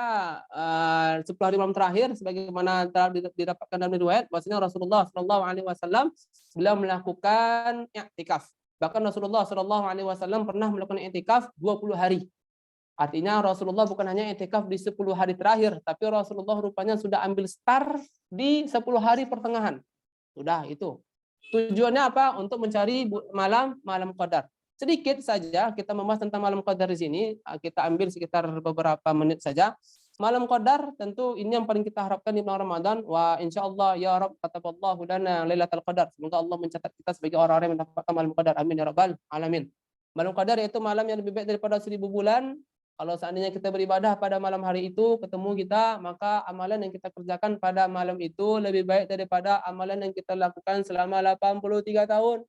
S2: 10 hari malam terakhir sebagaimana telah didapatkan dalam riwayat bahwasanya Rasulullah sallallahu alaihi wasallam beliau melakukan i'tikaf. Bahkan Rasulullah sallallahu alaihi wasallam pernah melakukan i'tikaf 20 hari. Artinya Rasulullah bukan hanya i'tikaf di 10 hari terakhir, tapi Rasulullah rupanya sudah ambil start di 10 hari pertengahan. Sudah itu. Tujuannya apa? Untuk mencari malam qadar. Sedikit saja kita membahas tentang malam qadar di sini. Kita ambil sekitar beberapa menit saja. Malam qadar tentu ini yang paling kita harapkan di bulan Ramadan. Wa insyaallah ya Rabb kataballahu lana lailatul qadar. Semoga Allah mencatat kita sebagai orang-orang yang mendapatkan malam qadar. Amin ya rabbal alamin. Malam qadar yaitu malam yang lebih baik daripada 1000 bulan. Kalau seandainya kita beribadah pada malam hari itu ketemu kita, maka amalan yang kita kerjakan pada malam itu lebih baik daripada amalan yang kita lakukan selama 83 tahun.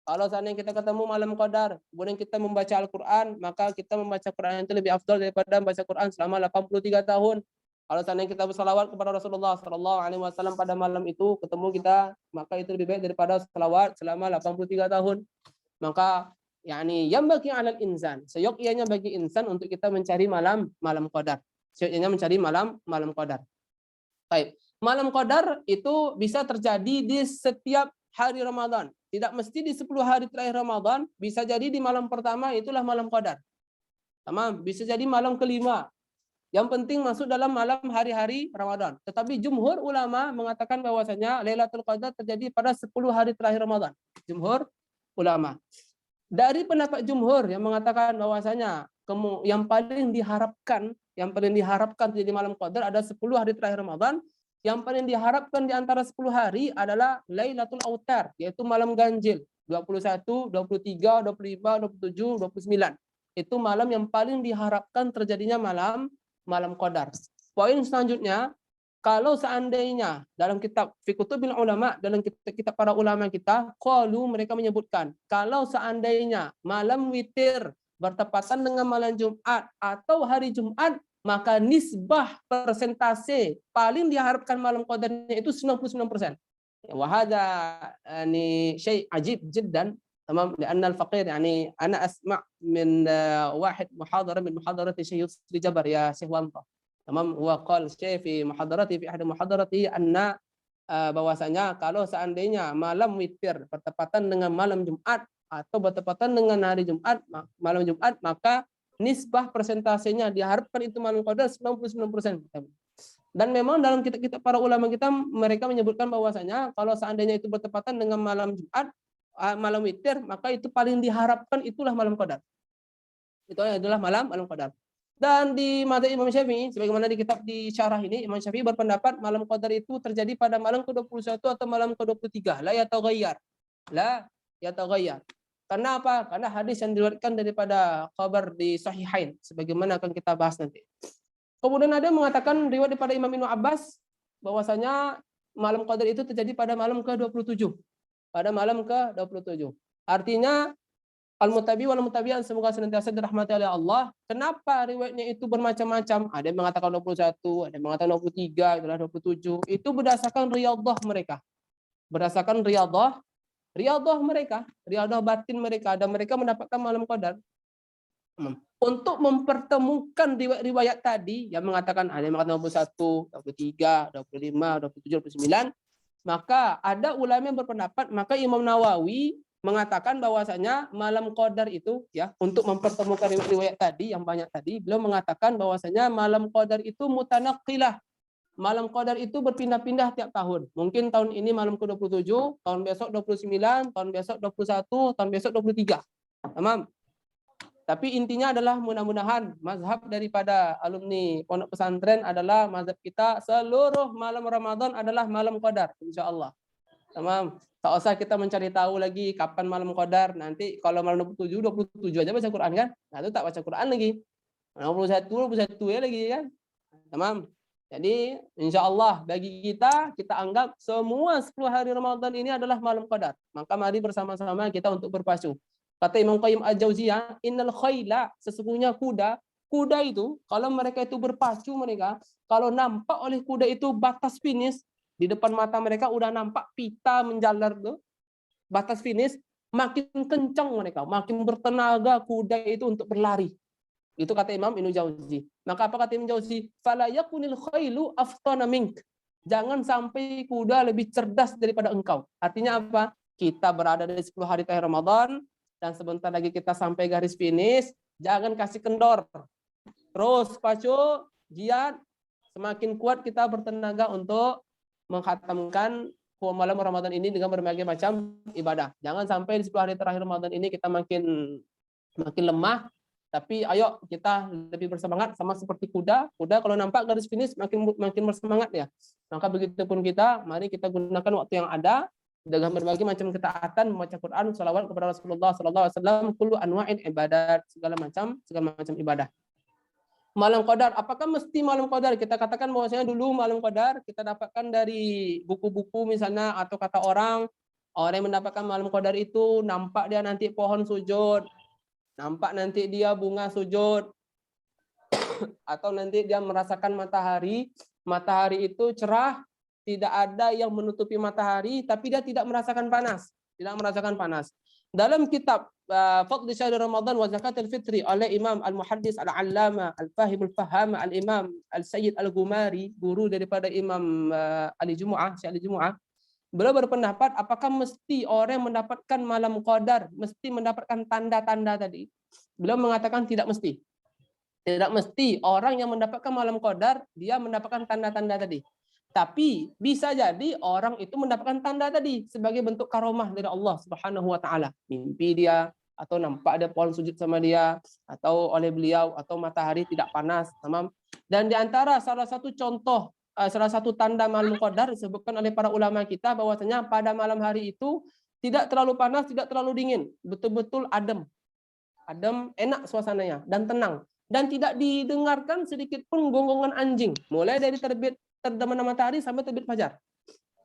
S2: Kalau seandainya kita ketemu malam qadar, kemudian kita membaca Al-Quran, maka kita membaca Quran itu lebih afdal daripada membaca Quran selama 83 tahun. Kalau seandainya kita bersalawat kepada Rasulullah SAW pada malam itu, ketemu kita, maka itu lebih baik daripada salawat selama 83 tahun. Maka yang bagi alal insan, seyogyanya bagi insan untuk kita mencari malam qadar. Seyogyanya mencari malam qadar. Baik. Malam qadar itu bisa terjadi di setiap hari Ramadan. tidak mesti di 10 hari terakhir Ramadan, bisa jadi di malam pertama itulah malam qadar. Tamam, bisa jadi malam kelima. Yang penting masuk dalam malam hari-hari Ramadan. Tetapi jumhur ulama mengatakan bahwasanya Lailatul Qadar terjadi pada 10 hari terakhir Ramadan. Jumhur ulama. Dari pendapat jumhur yang mengatakan bahwasanya yang paling diharapkan terjadi malam Qadar ada 10 hari terakhir Ramadan. Yang paling diharapkan di antara 10 hari adalah Lailatul Autar, yaitu malam ganjil. 21, 23, 25, 27, 29. Itu malam yang paling diharapkan terjadinya malam qadar. Poin selanjutnya, kalau seandainya dalam kitab Fiqhutubil Ulama, dalam kitab para ulama kita, qalu mereka menyebutkan, kalau seandainya malam witir bertepatan dengan malam Jumat atau hari Jumat, maka nisbah persentase paling diharapkan malam qadarnya itu 99%. Wa hadza yani syai' ajib jiddan. تمام لأن الفقير يعني أنا أسمع من واحد محاضرة من محاضرات الشيخ يسري جبر يا شيخ وانطة. تمام هو قال شيء في محاضرته في أحد محاضرته أن bahwasanya kalau seandainya malam witir bertepatan dengan malam Jumat atau bertepatan dengan hari Jumat malam Jumat, maka nisbah persentasenya diharapkan itu malam qadar 99%. Dan memang dalam kitab-kitab para ulama kita mereka menyebutkan bahwasanya kalau seandainya itu bertepatan dengan malam Jumat malam witir, maka itu paling diharapkan itulah malam qadar. Itu adalah malam qadar. Dan di mazhab Imam Syafi'i, sebagaimana di kitab di syarah ini, Imam Syafi'i berpendapat malam qadar itu terjadi pada malam ke-21 atau malam ke-23. La yataghayyar. Karena apa? Karena hadis yang diriwayatkan daripada khabar di Sahihain, sebagaimana akan kita bahas nanti. Kemudian ada yang mengatakan riwayat daripada Imam Ibnu Abbas bahwasanya malam qadar itu terjadi pada malam ke-27. Pada malam ke-27. Artinya al-mutabi wal mutabi'an semoga senantiasa dirahmati oleh Allah. Kenapa riwayatnya itu bermacam-macam? Ada yang mengatakan 21, ada yang mengatakan 23, itulah 27. Itu berdasarkan riyadhah mereka. Berdasarkan riyadhah mereka, riyadhah batin mereka, dan mereka mendapatkan malam qadar. Untuk mempertemukan riwayat tadi yang mengatakan ada yang mengatakan 21, 23, 25, 27, 29, maka ada ulama yang berpendapat, maka Imam Nawawi mengatakan bahwasanya malam qadar itu ya, untuk mempertemukan riwayat tadi yang banyak tadi, beliau mengatakan bahwasanya malam qadar itu mutanaqqilah. Malam qadar itu berpindah-pindah tiap tahun. Mungkin tahun ini malam ke-27, tahun besok 29, tahun besok 21, tahun besok 23. Tamam. Tapi intinya adalah mudah-mudahan mazhab daripada alumni pondok pesantren adalah mazhab kita seluruh malam Ramadan adalah malam qadar, insyaallah. Tamam. Tak usah kita mencari tahu lagi kapan malam qadar. Nanti kalau malam 27 aja baca Quran kan? Nah, itu tak baca Quran lagi. 21 ya lagi kan? Tamam. Jadi insyaallah bagi kita anggap semua 10 hari Ramadan ini adalah malam qadar. Maka mari bersama-sama kita untuk berpacu. Kata Imam Qayyim Al-Jauziyah, innal khayla, sesungguhnya kuda itu kalau mereka itu berpacu mereka, kalau nampak oleh kuda itu batas finish di depan mata mereka udah nampak pita menjalar tuh, batas finish, makin kencang mereka, makin bertenaga kuda itu untuk berlari. Itu kata Imam Ibnu Jauzi. Maka apa kata Imam Jauzi? Fala yakunil khailu aftana mink. Jangan sampai kuda lebih cerdas daripada engkau. Artinya apa? Kita berada di 10 hari terakhir Ramadan, dan sebentar lagi kita sampai garis finish, jangan kasih kendor. Terus pacu, giat, semakin kuat kita bertenaga untuk menghatamkan malam Ramadan ini dengan berbagai macam ibadah. Jangan sampai di 10 hari terakhir Ramadan ini kita makin lemah, tapi ayo kita lebih bersemangat sama seperti kuda. Kuda kalau nampak garis finish makin bersemangat ya. Maka begitupun kita, mari kita gunakan waktu yang ada dengan berbagai macam ketaatan, membaca Quran, salawat kepada Rasulullah sallallahu alaihi wasallam, kullu anwa'in ibadat, segala macam ibadah. Malam qadar, apakah mesti malam qadar? Kita katakan bahwasanya dulu malam qadar kita dapatkan dari buku-buku misalnya, atau kata orang yang mendapatkan malam qadar itu nampak dia nanti pohon sujud, nampak nanti dia bunga sujud, atau nanti dia merasakan matahari itu cerah, tidak ada yang menutupi matahari, tapi dia tidak merasakan panas. Dalam kitab Fadl Syahr Ramadan wa Zakatul Fitri oleh Imam Al-Muhaddis Al-Allama Al-Fahim Al-Faham Al-Imam Al-Sayyid Al-Gumari, guru daripada Imam Ali Jumu'ah, Beliau berpendapat apakah mesti orang yang mendapatkan malam qadar mesti mendapatkan tanda-tanda tadi? Beliau mengatakan tidak mesti. Tidak mesti orang yang mendapatkan malam qadar dia mendapatkan tanda-tanda tadi. Tapi bisa jadi orang itu mendapatkan tanda tadi sebagai bentuk karomah dari Allah Subhanahu wa taala. Mimpi dia atau nampak ada pohon sujud sama dia atau oleh beliau atau matahari tidak panas, tamam. Dan di antara salah satu contoh salah satu tanda malam qadar disebutkan oleh para ulama kita bahwasanya pada malam hari itu tidak terlalu panas, tidak terlalu dingin, betul-betul adem. Adem, enak suasananya dan tenang. Dan tidak didengarkan sedikit pun gonggongan anjing. Mulai dari terbit terbenam matahari sampai terbit fajar.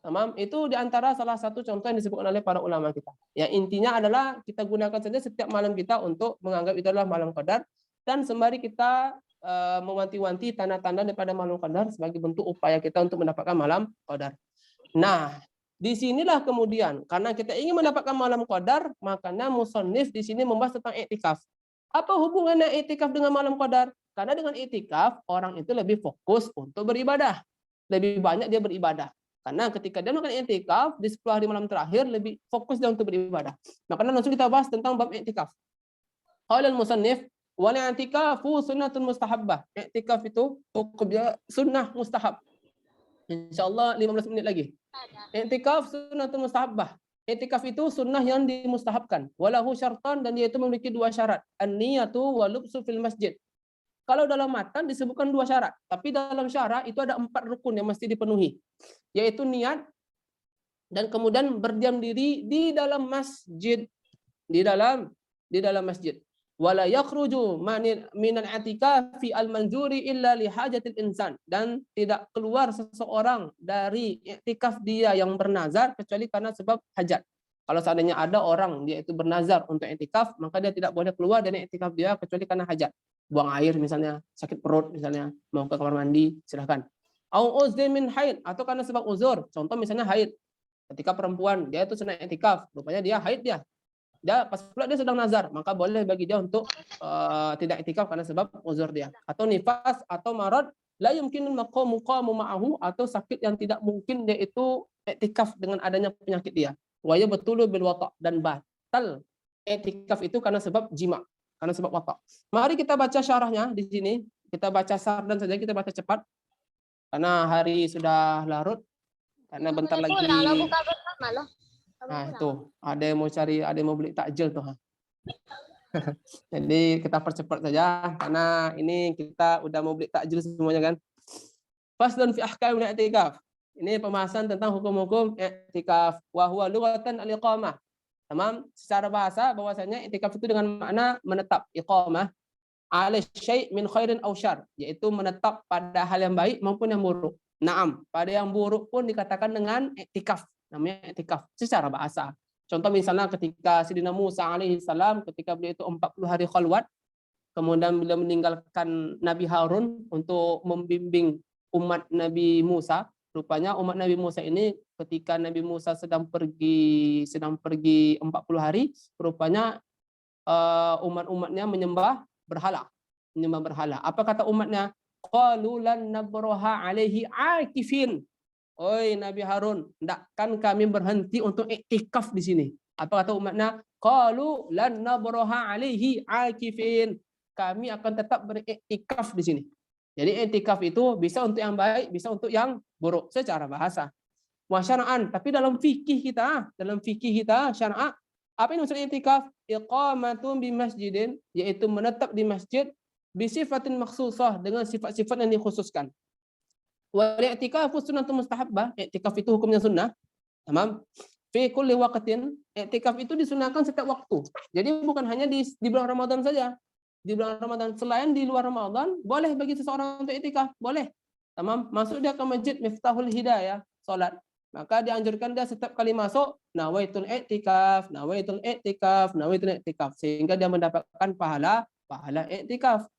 S2: Tamam, itu diantara salah satu contoh yang disebutkan oleh para ulama kita. Ya intinya adalah kita gunakan saja setiap malam kita untuk menganggap itu adalah malam qadar dan sembari kita mewanti-wanti tanda-tanda daripada malam qadar sebagai bentuk upaya kita untuk mendapatkan malam qadar. Nah, disinilah kemudian karena kita ingin mendapatkan malam qadar, makanya musannif di sini membahas tentang iktikaf. Apa hubungannya iktikaf dengan malam qadar? Karena dengan iktikaf orang itu lebih fokus untuk beribadah. Lebih banyak dia beribadah. Karena ketika dia melakukan iktikaf di 10 hari malam terakhir lebih fokus dia untuk beribadah. Makanya langsung kita bahas tentang bab iktikaf. Qala al-musannif wal i'tikafu sunnatun mustahabbah. Iktikaf itu hukumnya sunnah mustahab. Insyaallah 15 menit lagi. Iktikaf sunnatun mustahabbah. Iktikaf itu sunnah yang dimustahabkan. Walahu syartan dan dia itu memiliki 2 syarat. An-niyatu wa lubsu fil masjid. Kalau dalam matan disebutkan 2 syarat, tapi dalam syara itu ada 4 rukun yang mesti dipenuhi, yaitu niat dan kemudian berdiam diri di dalam masjid, di dalam masjid. Wala yakhruju minal i'tikafi al-manzuri illa li hajatil insan, dan tidak keluar seseorang dari i'tikaf dia yang bernazar kecuali karena sebab hajat. Kalau seandainya ada orang dia itu bernazar untuk i'tikaf, maka dia tidak boleh keluar dari i'tikaf dia kecuali karena hajat. Buang air misalnya, sakit perut misalnya, mau ke kamar mandi, silahkan. Au uzri min haid, atau karena sebab uzur. Contoh misalnya haid. Ketika perempuan dia itu sedang i'tikaf, rupanya dia haid dia. Dia pas pula dia sedang nazar, maka boleh bagi dia untuk tidak i'tikaf karena sebab uzur dia. Atau nifas atau marad la yumkinul maqamu ma'ahu, atau sakit yang tidak mungkin dia itu i'tikaf dengan adanya penyakit dia. Wa yabtulu bil wata', dan batal i'tikaf itu karena sebab jima, karena sebab wata'. Mari kita baca syarahnya di sini. Kita baca sardan saja, kita baca cepat. Karena hari sudah larut. Karena bentar lagi. Nah, itu ada yang mau cari, ada yang mau beli takjil tuh. Jadi kita percepat saja karena ini kita udah mau beli takjil semuanya kan. Faslun fi ahkamil i'tikaf. Ini pembahasan tentang hukum-hukum i'tikaf. Wa huwa lughatan al-iqamah. Tamam, secara bahasa bahwasanya i'tikaf itu dengan makna menetap, iqamah ala syai' min khairin aw syarr, yaitu menetap pada hal yang baik maupun yang buruk. Naam, pada yang buruk pun dikatakan dengan i'tikaf, namanya i'tikaf secara bahasa. Contoh misalnya ketika Sayyidina Musa alaihi salam ketika beliau itu 40 hari khalwat, kemudian beliau meninggalkan Nabi Harun untuk membimbing umat Nabi Musa. Rupanya umat Nabi Musa ini ketika Nabi Musa sedang pergi 40 hari, rupanya umat-umatnya menyembah berhala. Apa kata umatnya? Qalu lan nabraha alaihi akifin. Oi Nabi Harun, hendakkan kami berhenti untuk iktikaf di sini. Apa kata umatnya? Qalu lan nabraha alaihi akifin. Kami akan tetap beriktikaf di sini. Jadi i'tikaf itu bisa untuk yang baik, bisa untuk yang buruk secara bahasa. Wa syar'an, tapi dalam fikih kita syar'a, apa yang maksud i'tikaf? Iqamatun bi masjidin, yaitu menetap di masjid bi sifatin makhsusah, dengan sifat-sifat yang dikhususkan. Wa i'tikafu sunnatun mustahabbah, i'tikaf itu hukumnya sunnah. Tamam? Fi kulli waqtin, i'tikaf itu disunahkan setiap waktu. Jadi bukan hanya di bulan Ramadan saja. Di bulan Ramadan, selain di luar Ramadan, boleh bagi seseorang untuk i'tikaf, boleh. Tamam, masuk dia ke masjid Miftahul Hidayah, salat. Maka dianjurkan dia setiap kali masuk nawaitul i'tikaf, nawaitul i'tikaf, nawaitul i'tikaf, sehingga dia mendapatkan pahala i'tikaf.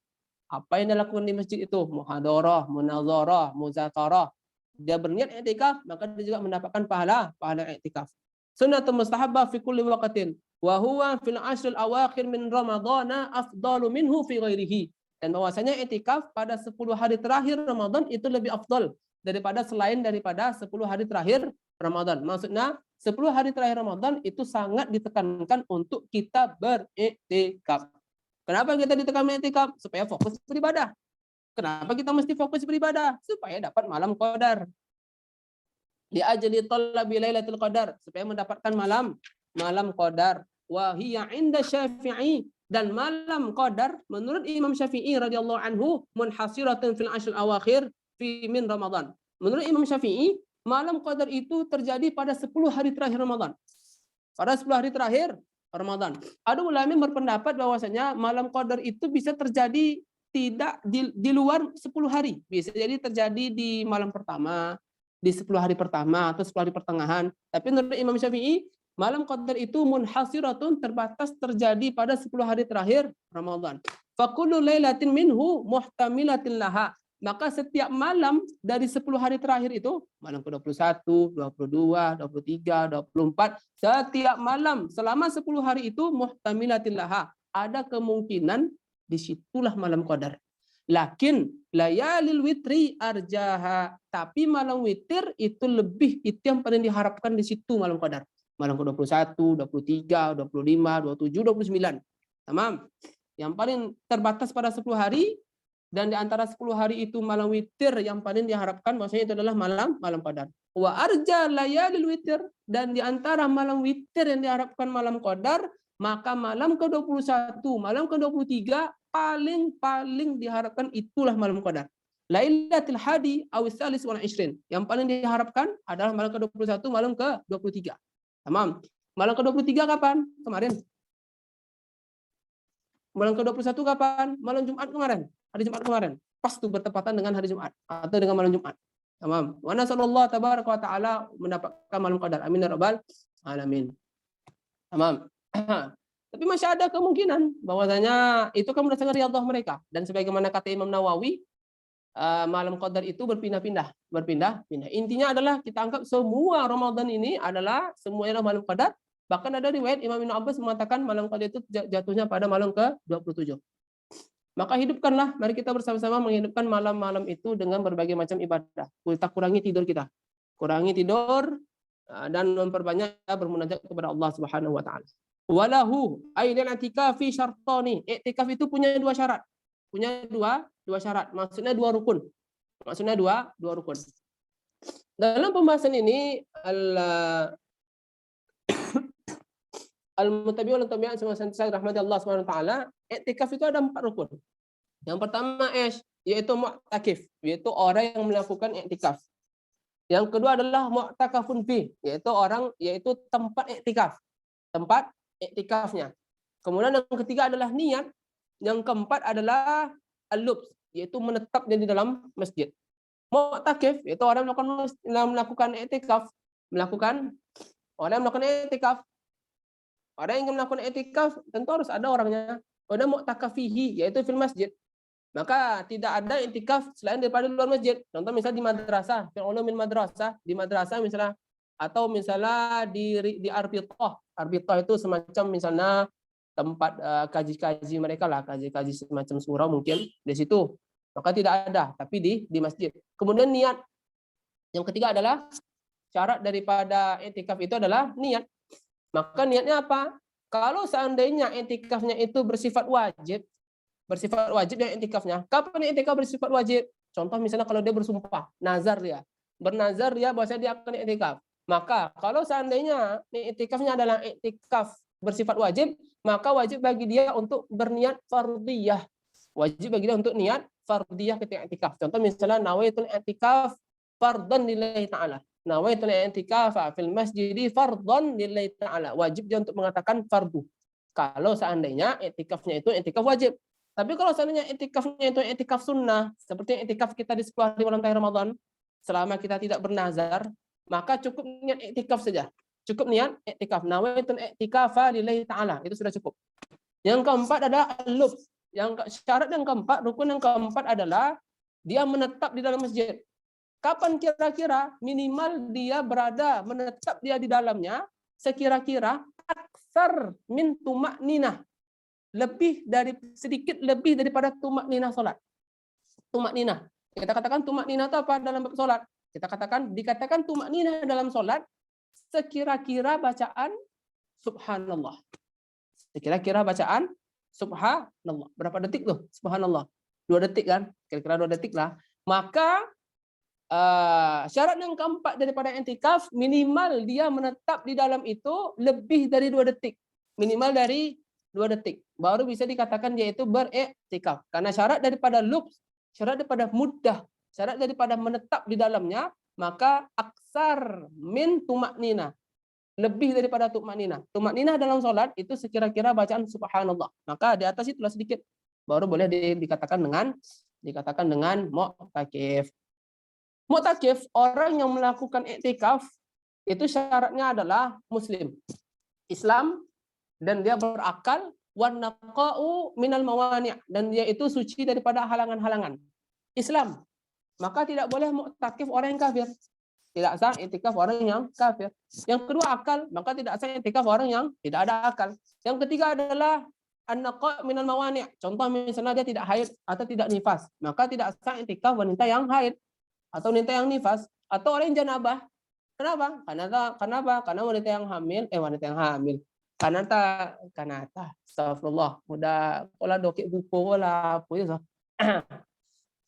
S2: Apa yang dia lakukan di masjid itu? Muhadarah, munazarah, muzakarah. Dia berniat i'tikaf, maka dia juga mendapatkan pahala i'tikaf. Sunnatun mustahabbah fi kulli waqtin. Wa huwa fil ashril awakhir min ramadhana afdalu minhu fi ghairihi. Dan bahwasanya i'tikaf pada 10 hari terakhir Ramadan itu lebih afdal daripada 10 hari terakhir Ramadan. Maksudnya 10 hari terakhir Ramadan itu sangat ditekankan untuk kita beriktikaf. Kenapa kita ditekan iktikaf? Supaya fokus beribadah. Kenapa kita mesti fokus beribadah? Supaya dapat malam qadar. Li ajli talabi lailatul qadar, supaya mendapatkan malam qadar. Wa hiya 'inda Syafi'i, dan malam qadar menurut Imam Syafi'i radhiyallahu anhu munhasiratun fil ashr awakhir fi min Ramadan. Menurut Imam Syafi'i, malam qadar itu terjadi pada 10 hari terakhir Ramadan. Pada 10 hari terakhir Ramadan. Ada ulama yang berpendapat bahwasanya malam qadar itu bisa terjadi tidak di luar 10 hari. Bisa jadi terjadi di malam pertama, di 10 hari pertama atau 10 hari pertengahan. Tapi menurut Imam Syafi'i, malam qadar itu munhasiratun, terbatas terjadi pada 10 hari terakhir Ramadan. Fakullu lailatin minhu muhtamilatin laha. Maka setiap malam dari 10 hari terakhir itu, malam ke-21, 22, 23, 24, setiap malam selama 10 hari itu muhtamilatin laha. Ada kemungkinan disitulah malam qadar. Lakin layalil witri arjaha. Tapi malam witir itu lebih, itu yang paling diharapkan di situ malam qadar. Malam ke-21, 23, 25, 27, 29. Tamam. Yang paling terbatas pada 10 hari, dan di antara 10 hari itu malam witir yang paling diharapkan, maksudnya itu adalah malam qadar. Wa arja layalil witir, dan di antara malam witir yang diharapkan malam qadar, maka malam ke-21, malam ke-23 paling diharapkan itulah malam qadar. Lailatul hadi aw salis wal 20. Yang paling diharapkan adalah malam ke-21, malam ke-23. Tamam. Malam ke-23 kapan? Kemarin. Malam ke-21 kapan? Malam Jumat kemarin. Hari Jumat kemarin. Pas tuh bertepatan dengan hari Jumat atau dengan malam Jumat. Tamam. Wa nasallallahu tabaraka wa taala mendapatkan malam qadar. Amin ya rabbal alamin. Tamam. Tapi masih ada kemungkinan bahwasanya itu kan berdasarkan riyadhah mereka, dan sebagaimana kata Imam Nawawi, malam qadar itu berpindah-pindah. Intinya adalah kita anggap semua Ramadan ini adalah semuanya malam qadar. Bahkan ada riwayat Imam Ibn Abbas mengatakan malam qadar itu jatuhnya pada malam ke-27. Maka hidupkanlah, mari kita bersama-sama menghidupkan malam-malam itu dengan berbagai macam ibadah. Kita kurangi tidur kita. Kurangi tidur dan memperbanyak bermunajat kepada Allah Subhanahu wa taala. Walahu ainal i'tikafi syartani. I'tikaf itu punya dua syarat. Punya dua syarat. Maksudnya dua rukun. Dua rukun. Dalam pembahasan ini al-mutabi'un tabi'an semasa rahmat Allah Subhanahu wa taala, i'tikaf itu ada 4 rukun. Yang pertama yaitu mu'takif, yaitu orang yang melakukan i'tikaf. Yang kedua adalah mu'takafun fi, yaitu tempat i'tikaf. Tempat i'tikafnya. Kemudian yang ketiga adalah niat. Yang keempat adalah al-lubs, yaitu menetap di dalam masjid. Mu'takif yaitu orang yang melakukan i'tikaf, orang yang melakukan i'tikaf. Orang yang ingin melakukan i'tikaf tentu harus ada orangnya. Ada mu'takafihi, yaitu fil masjid. Maka tidak ada i'tikaf selain daripada luar masjid. Contoh misalnya di madrasah, fil ulumil madrasah, di madrasah misalnya, atau misalnya di arbithah. Arbithah itu semacam misalnya tempat kaji-kaji mereka lah, kaji-kaji semacam surau mungkin di situ. Maka tidak ada, tapi di masjid. Kemudian niat. Yang ketiga adalah syarat daripada i'tikaf itu adalah niat. Maka niatnya apa? Kalau seandainya i'tikafnya itu bersifat wajib ya i'tikafnya. Kapan i'tikaf bersifat wajib? Contoh misalnya kalau dia bersumpah, bernazar dia bahwasanya dia akan i'tikaf. Maka kalau seandainya i'tikafnya adalah i'tikaf bersifat wajib, maka wajib bagi dia untuk berniat fardhiyah. Wajib bagi dia untuk niat fardhiyah ketika i'tikaf. Contoh misalnya nawaitul i'tikaf fardhan lillahi ta'ala. Nawaitul i'tikafa fil masjidi fardhan lillahi ta'ala. Wajib dia untuk mengatakan fardu. Kalau seandainya i'tikafnya itu i'tikaf wajib. Tapi kalau seandainya i'tikafnya itu i'tikaf sunnah, seperti i'tikaf kita di 10 hari malam terakhir Ramadan, selama kita tidak bernazar, maka cukup niat i'tikaf saja. Cukup niat i'tikaf. Nawaitul i'tikafa lillahi ta'ala. Itu sudah cukup. Yang keempat adalah al-lubs. Syarat yang keempat, rukun yang keempat adalah dia menetap di dalam masjid. Kapan kira-kira minimal dia menetap dia di dalamnya, sekira-kira aksar min tumakninah, sedikit lebih daripada tumakninah salat. Tumakninah. Kita katakan tumakninah itu apa dalam bab salat? kita dikatakan tumakninah dalam sholat sekira-kira bacaan subhanallah. Sekira-kira bacaan subhanallah. Berapa detik tuh? Subhanallah. 2 detik kan? Kira-kira 2 detik lah. Maka syarat yang keempat daripada i'tikaf, minimal dia menetap di dalam itu lebih dari 2 detik. Minimal dari 2 detik. Baru bisa dikatakan dia itu beriktikaf. Karena syarat daripada lubs, syarat daripada muddah, syarat daripada menetap di dalamnya, maka aksar min tumaknina. Lebih daripada tumaknina. Tumaknina dalam sholat itu sekira-kira bacaan subhanallah. Maka di atas itulah sedikit. Baru boleh dikatakan dengan mu'takif. Mu'takif, orang yang melakukan i'tikaf, itu syaratnya adalah muslim, Islam, dan dia berakal, wan naqa'u minal mawani', dan dia itu suci daripada halangan-halangan. Islam, maka tidak boleh mu'takif orang yang kafir. Tidak sah i'tikaf orang yang kafir. Yang kedua akal, maka tidak sah i'tikaf orang yang tidak ada akal. Yang ketiga adalah an-naqa' minal mawani'. Contoh misalnya dia tidak haid atau tidak nifas, maka tidak sah i'tikaf wanita yang haid atau wanita yang nifas atau orang yang janabah. Kenapa? Karena wanita yang hamil, astagfirullah, mudah pola dokik buku lah apa ya.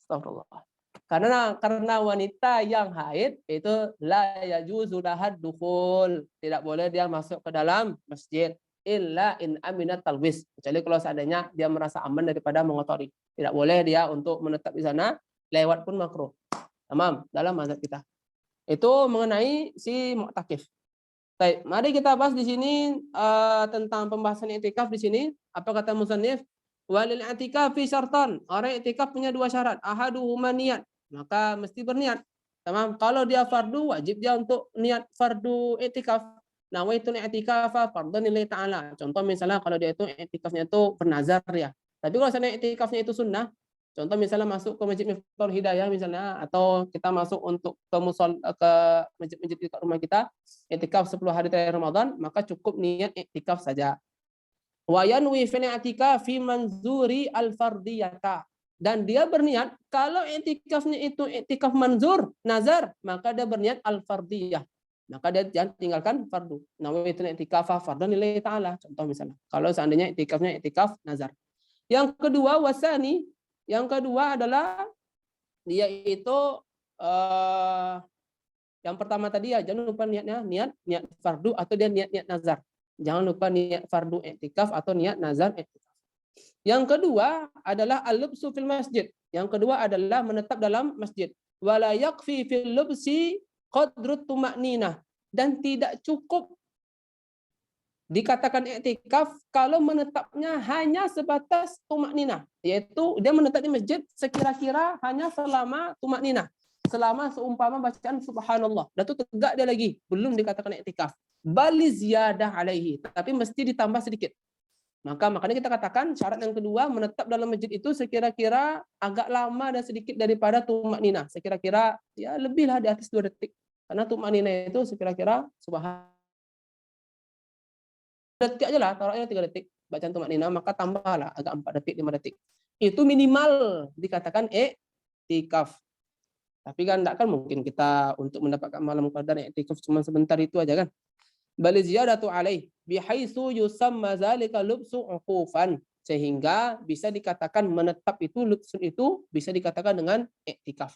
S2: Astagfirullah. Karena wanita yang haid itu la yajuzu lahad dukhul, tidak boleh dia masuk ke dalam masjid illa in aminat talwis, kecuali kalau seandainya dia merasa aman daripada mengotori. Tidak boleh dia untuk menetap di sana, lewat pun makruh. Tamam, dalam mazhab kita. Itu mengenai si mu'takif. Baik, mari kita bahas di sini tentang pembahasan i'tikaf di sini. Apa kata musannif? Walil i'tikafi syartan. Orang i'tikaf punya 2 syarat. Ahaduhuma niat. Maka mesti berniat. Tamam. Kalau dia fardu, wajib dia untuk niat fardu i'tikaf. Nawaitul i'tikafa fardhan lillahi ta'ala. Contoh misalnya kalau dia itu i'tikafnya itu bernazar ya. Tapi kalau misalnya i'tikafnya itu sunnah, contoh misalnya masuk ke Masjid Miftahul Hidayah misalnya, atau kita masuk untuk ke masjid-masjid di rumah kita, i'tikaf 10 hari terakhir Ramadan, maka cukup niat i'tikaf saja. Wa yanwi fi i'tikafi manzuri al-fardiyata. Dan dia berniat kalau i'tikafnya itu i'tikaf manzur, nazar, maka dia berniat al-fardiyah. Maka dia jangan tinggalkan fardu. Nawaitul i'tikafa fardhan lillahi ta'ala. Contoh misalnya, kalau seandainya i'tikafnya i'tikaf nazar. Yang kedua wasani, yang kedua adalah dia itu yang pertama tadi ya, jangan lupa niatnya niat fardu atau dia niat nazar. Jangan lupa niat fardu i'tikaf atau niat nazar i'tikaf. Yang kedua adalah al-lubsu fil masjid. Yang kedua adalah menetap dalam masjid. Wala yakfi fil lubsi qadrut tumakninah, dan tidak cukup dikatakan i'tikaf kalau menetapnya hanya sebatas tumakninah, yaitu dia menetap di masjid sekira-kira hanya selama tumakninah, selama seumpama bacaan subhanallah, dan itu tegak dia lagi, belum dikatakan i'tikaf. Bali ziyadah alaihi, tapi mesti ditambah sedikit. Makanya kita katakan syarat yang kedua, menetap dalam masjid itu sekira-kira agak lama dan sedikit daripada tumakninah, sekira-kira ya lebihlah di atas 2 detik. Karena tumakninah itu sekira-kira subhanallah detik aja lah, taruhnya 3 detik bacaan tumakninah, maka tambahlah agak 4 detik, 5 detik. Itu minimal dikatakan i'tikaf. Tapi kan enggak kan mungkin kita untuk mendapatkan malam qadar i'tikaf cuma sebentar itu aja kan. Bal ziyadatu alaih bihaitsu yusamma zalika lubsu uqufan, sehingga bisa dikatakan menetap itu, lubsun itu bisa dikatakan dengan i'tikaf.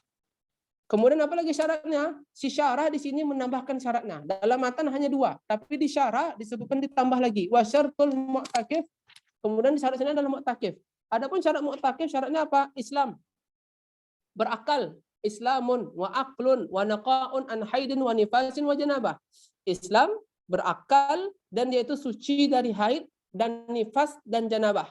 S2: Kemudian apa lagi syaratnya? Si syarah di sini menambahkan syaratnya. Dalam matan hanya 2, tapi di syarah disebutkan ditambah lagi. Wa syartul mu'takif. Kemudian di syarat sini adalah mu'takif. Adapun syarat mu'takif, syaratnya apa? Islam. Berakal. Islamun wa aqlun wa naqa'un an haidin wa nifasin wa janabah. Islam, berakal, dan dia itu suci dari haid dan nifas dan janabah.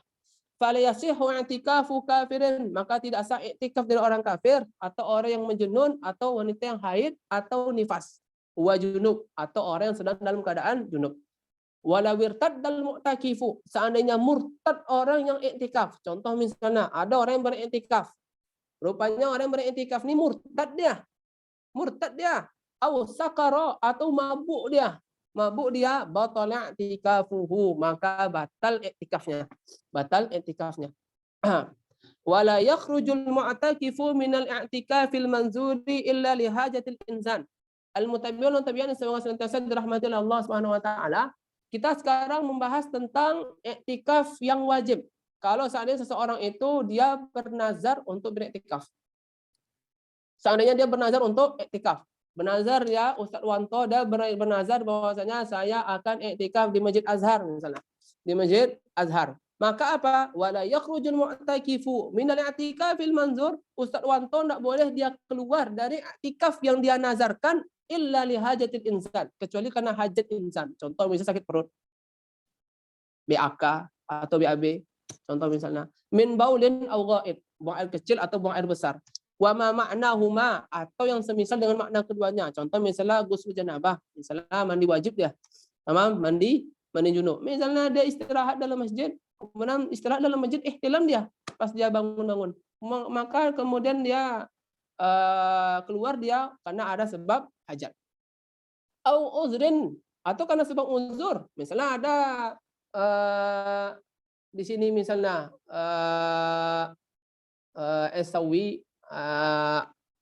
S2: Fala yasihu i'tikafu kafirin, maka tidak sah i'tikaf dari orang kafir atau orang yang menjunun atau wanita yang haid atau nifas, wa junub, atau orang yang sedang dalam keadaan junub. Wala wirtaddal mu'takifu, seandainya murtad orang yang i'tikaf. Contoh misalnya ada orang yang beriktikaf, rupanya orang yang beriktikaf ini murtad dia, au sakara, atau mabuk dia, batala i'tikafuhu, maka batal i'tikafnya. Wala yakhrujul mu'takifu minal i'tikafil manzuri illa lihajatil insan. Al-mutabi'un tabi'an semoga senantiasa dirahmati oleh Allah Subhanahu wa taala. Kita sekarang membahas tentang i'tikaf yang wajib. Kalau seandainya seseorang itu dia bernazar untuk beriktikaf. Seandainya dia bernazar untuk iktikaf. Bernazar ya Ustadz Wanto dia bernazar bahwasanya saya akan iktikaf di Masjid Azhar misalnya. Di Masjid Azhar. Maka apa? Wala yakhrujul mu'takifu minal i'tikafil manzur. Ustadz Wanto tidak boleh dia keluar dari i'tikaf yang dia nazarkan illa li hajatil insan, kecuali karena hajat insan. Contoh misalnya sakit perut, BAK atau BAB. Contoh misalnya min baulin au ghaid, buang air kecil atau buang air besar. Wa ma ma'nahuma, atau yang semisal dengan makna keduanya. Contoh misalnya ghusl janabah, misalnya mandi wajib dia. Tamam, mandi junub. Misalnya dia istirahat dalam masjid, kemudian istirahat dalam masjid ihtilam dia pas dia bangun-bangun. Maka kemudian dia keluar dia karena ada sebab hajat. Au uzrin, atau karena sebab uzur. Misalnya ada di sini misalnya esawi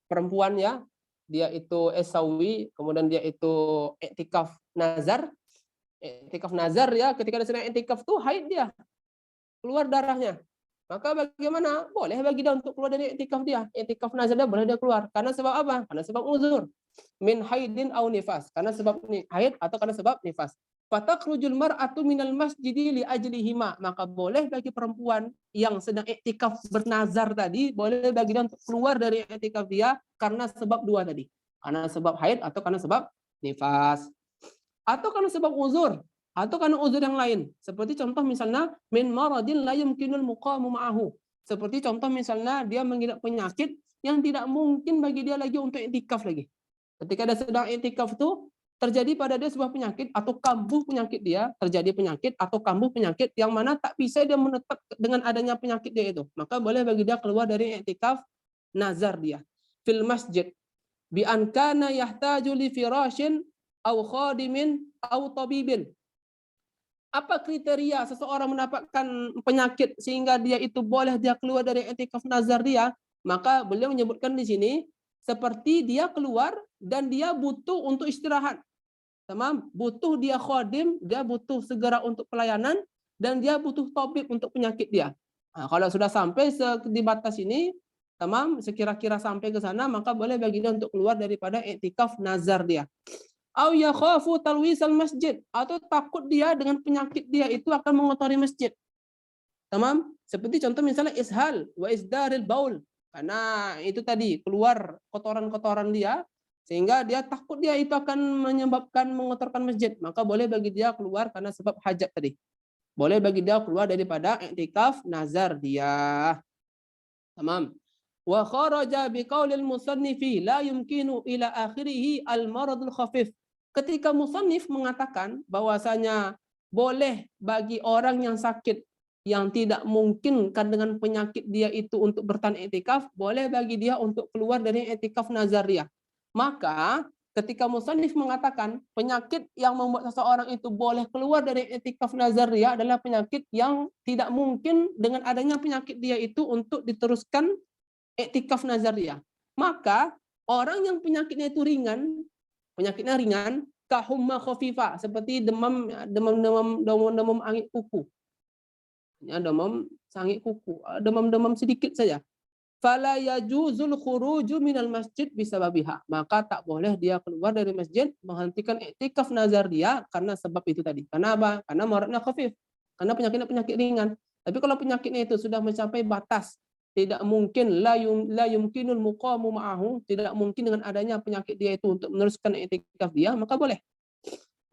S2: perempuan ya, dia itu esawi, kemudian dia itu iktikaf nazar. Iktikaf nazar ya, ketika dia sedang iktikaf tuh haid dia, keluar darahnya. Maka bagaimana? Boleh bagi dia untuk keluar dari iktikaf dia. Iktikaf nazar dia boleh dia keluar. Karena sebab apa? Karena sebab uzur. Min haidin au nifas. Karena sebab haid atau karena sebab nifas. Fatakhrujul mar'atu minal masjidi li ajlihima. Maka boleh bagi perempuan yang sedang iktikaf bernazar tadi, boleh bagi dia untuk keluar dari iktikaf dia karena sebab dua tadi. Karena sebab haid atau karena sebab nifas. Atau karena sebab uzur, atau karena uzur yang lain. Seperti contoh misalnya min maradin la yumkinul muqamu ma'ahu. Seperti contoh misalnya dia mengidap penyakit yang tidak mungkin bagi dia lagi untuk iktikaf lagi. Ketika dia sedang iktikaf itu terjadi pada dia sebuah penyakit atau kambuh penyakit dia, terjadi penyakit atau kambuh penyakit yang mana tak bisa dia menetap dengan adanya penyakit dia itu. Maka boleh bagi dia keluar dari iktikaf nazar dia. Fil masjid bi an kana yahtaju li firashin au khadimin au tabibin. Apa kriteria seseorang mendapatkan penyakit sehingga dia itu boleh dia keluar dari i'tikaf nazar dia? Maka beliau menyebutkan di sini seperti dia keluar dan dia butuh untuk istirahat. Tamam, butuh dia khadim, dia butuh segera untuk pelayanan, dan dia butuh tabib untuk penyakit dia. Nah, kalau sudah sampai di batas ini, tamam, sekira-kira sampai ke sana, maka boleh bagi dia untuk keluar daripada i'tikaf nazar dia. Au yakhafu talwisal masjid, atau takut dia dengan penyakit dia itu akan mengotori masjid. Tamam? Seperti contoh misalnya ishal wa isdaril baul. Karena itu tadi keluar kotoran-kotoran dia sehingga dia takut dia itu akan menyebabkan mengotorkan masjid. Maka boleh bagi dia keluar karena sebab hajat tadi. Boleh bagi dia keluar daripada i'tikaf nazar dia. Tamam? Wa kharaja biqaulil musannifi la yumkinu ila akhirih al maradul khafif. Ketika musannif mengatakan bahwasanya boleh bagi orang yang sakit yang tidak memungkinkan dengan penyakit dia itu untuk bertahan i'tikaf, boleh bagi dia untuk keluar dari i'tikaf nazariyah. Maka ketika musannif mengatakan penyakit yang membuat seseorang itu boleh keluar dari i'tikaf nazariyah adalah penyakit yang tidak mungkin dengan adanya penyakit dia itu untuk diteruskan i'tikaf nazariyah. Maka orang yang penyakitnya itu ringan, penyakitnya ringan, kahumma khafifa, seperti demam angin kuku. Ya, demam sangit kuku, demam sedikit saja. Fala yajuzul khuruju minal masjid bisababiha. Maka tak boleh dia keluar dari masjid menghentikan i'tikaf nazar dia karena sebab itu tadi. Karena apa? Karena maradnya khafif. Karena penyakitnya penyakit ringan. Tapi kalau penyakitnya itu sudah mencapai batas, tidak mungkin la yumkinul muqamu ma'ahu, tidak mungkin dengan adanya penyakit dia itu untuk meneruskan i'tikaf dia, maka boleh.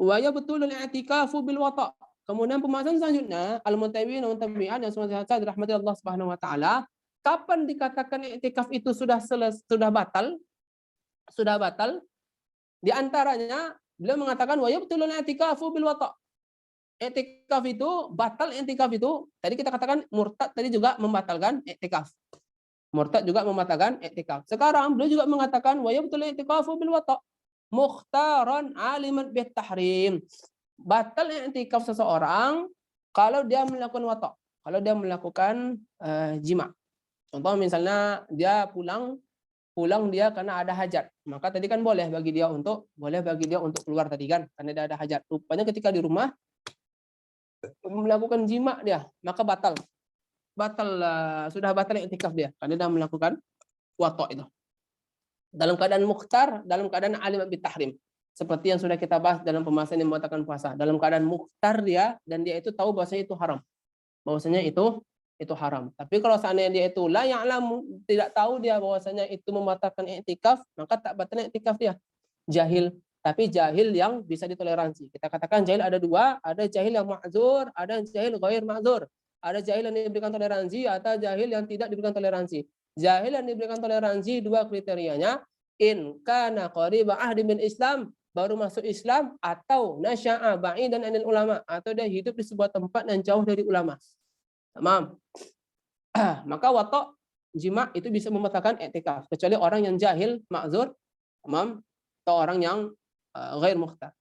S2: Wa yabtulul i'tikafu bil wata'. Kemudian pembahasan selanjutnya al-mutabi'in wa tabi'an yang semoga dirahmati Allah Subhanahu wa taala, kapan dikatakan i'tikaf itu sudah batal? Sudah batal. Di antaranya beliau mengatakan wa yabtulul i'tikafu bil wata'. I'tikaf itu batal, i'tikaf itu tadi kita katakan murtad tadi juga membatalkan i'tikaf. Murtad juga membatalkan i'tikaf. Sekarang beliau juga mengatakan wa yabtul i'tikafu bil wata' mukhtaran aliman bit tahrim. Batal i'tikaf seseorang kalau dia melakukan wata', kalau dia melakukan jima. Contoh misalnya dia pulang dia karena ada hajat. Maka tadi kan boleh bagi dia untuk keluar tadi kan karena dia ada hajat. Rupanya ketika di rumah melakukan jima dia, maka batal. Sudah batal iktikaf dia karena dia melakukan wato itu. Dalam keadaan mukhtar, dalam keadaan alim bitahrim. Seperti yang sudah kita bahas dalam pembahasan yang membatalkan puasa. Dalam keadaan mukhtar dia dan dia itu tahu bahwasanya itu haram. Bahwasanya itu haram. Tapi kalau seandainya dia itu la ya'lamu, tidak tahu dia bahwasanya itu membatalkan i'tikaf, maka tak batal i'tikaf dia. Jahil, tapi jahil yang bisa ditoleransi. Kita katakan jahil ada dua, ada jahil yang ma'zur, ada jahil ghair ma'zur. Ada jahil yang diberikan toleransi atau jahil yang tidak diberikan toleransi. Jahil yang diberikan toleransi dua kriterianya, in kana qariba ahdi min Islam, baru masuk Islam, atau nasya'a ba'idan anil ulama, atau dia hidup di sebuah tempat yang jauh dari ulama. Tamam. Maka wato jima itu bisa membatalkan i'tikaf kecuali orang yang jahil ma'zur, tamam, atau orang yang ghair mukhtar.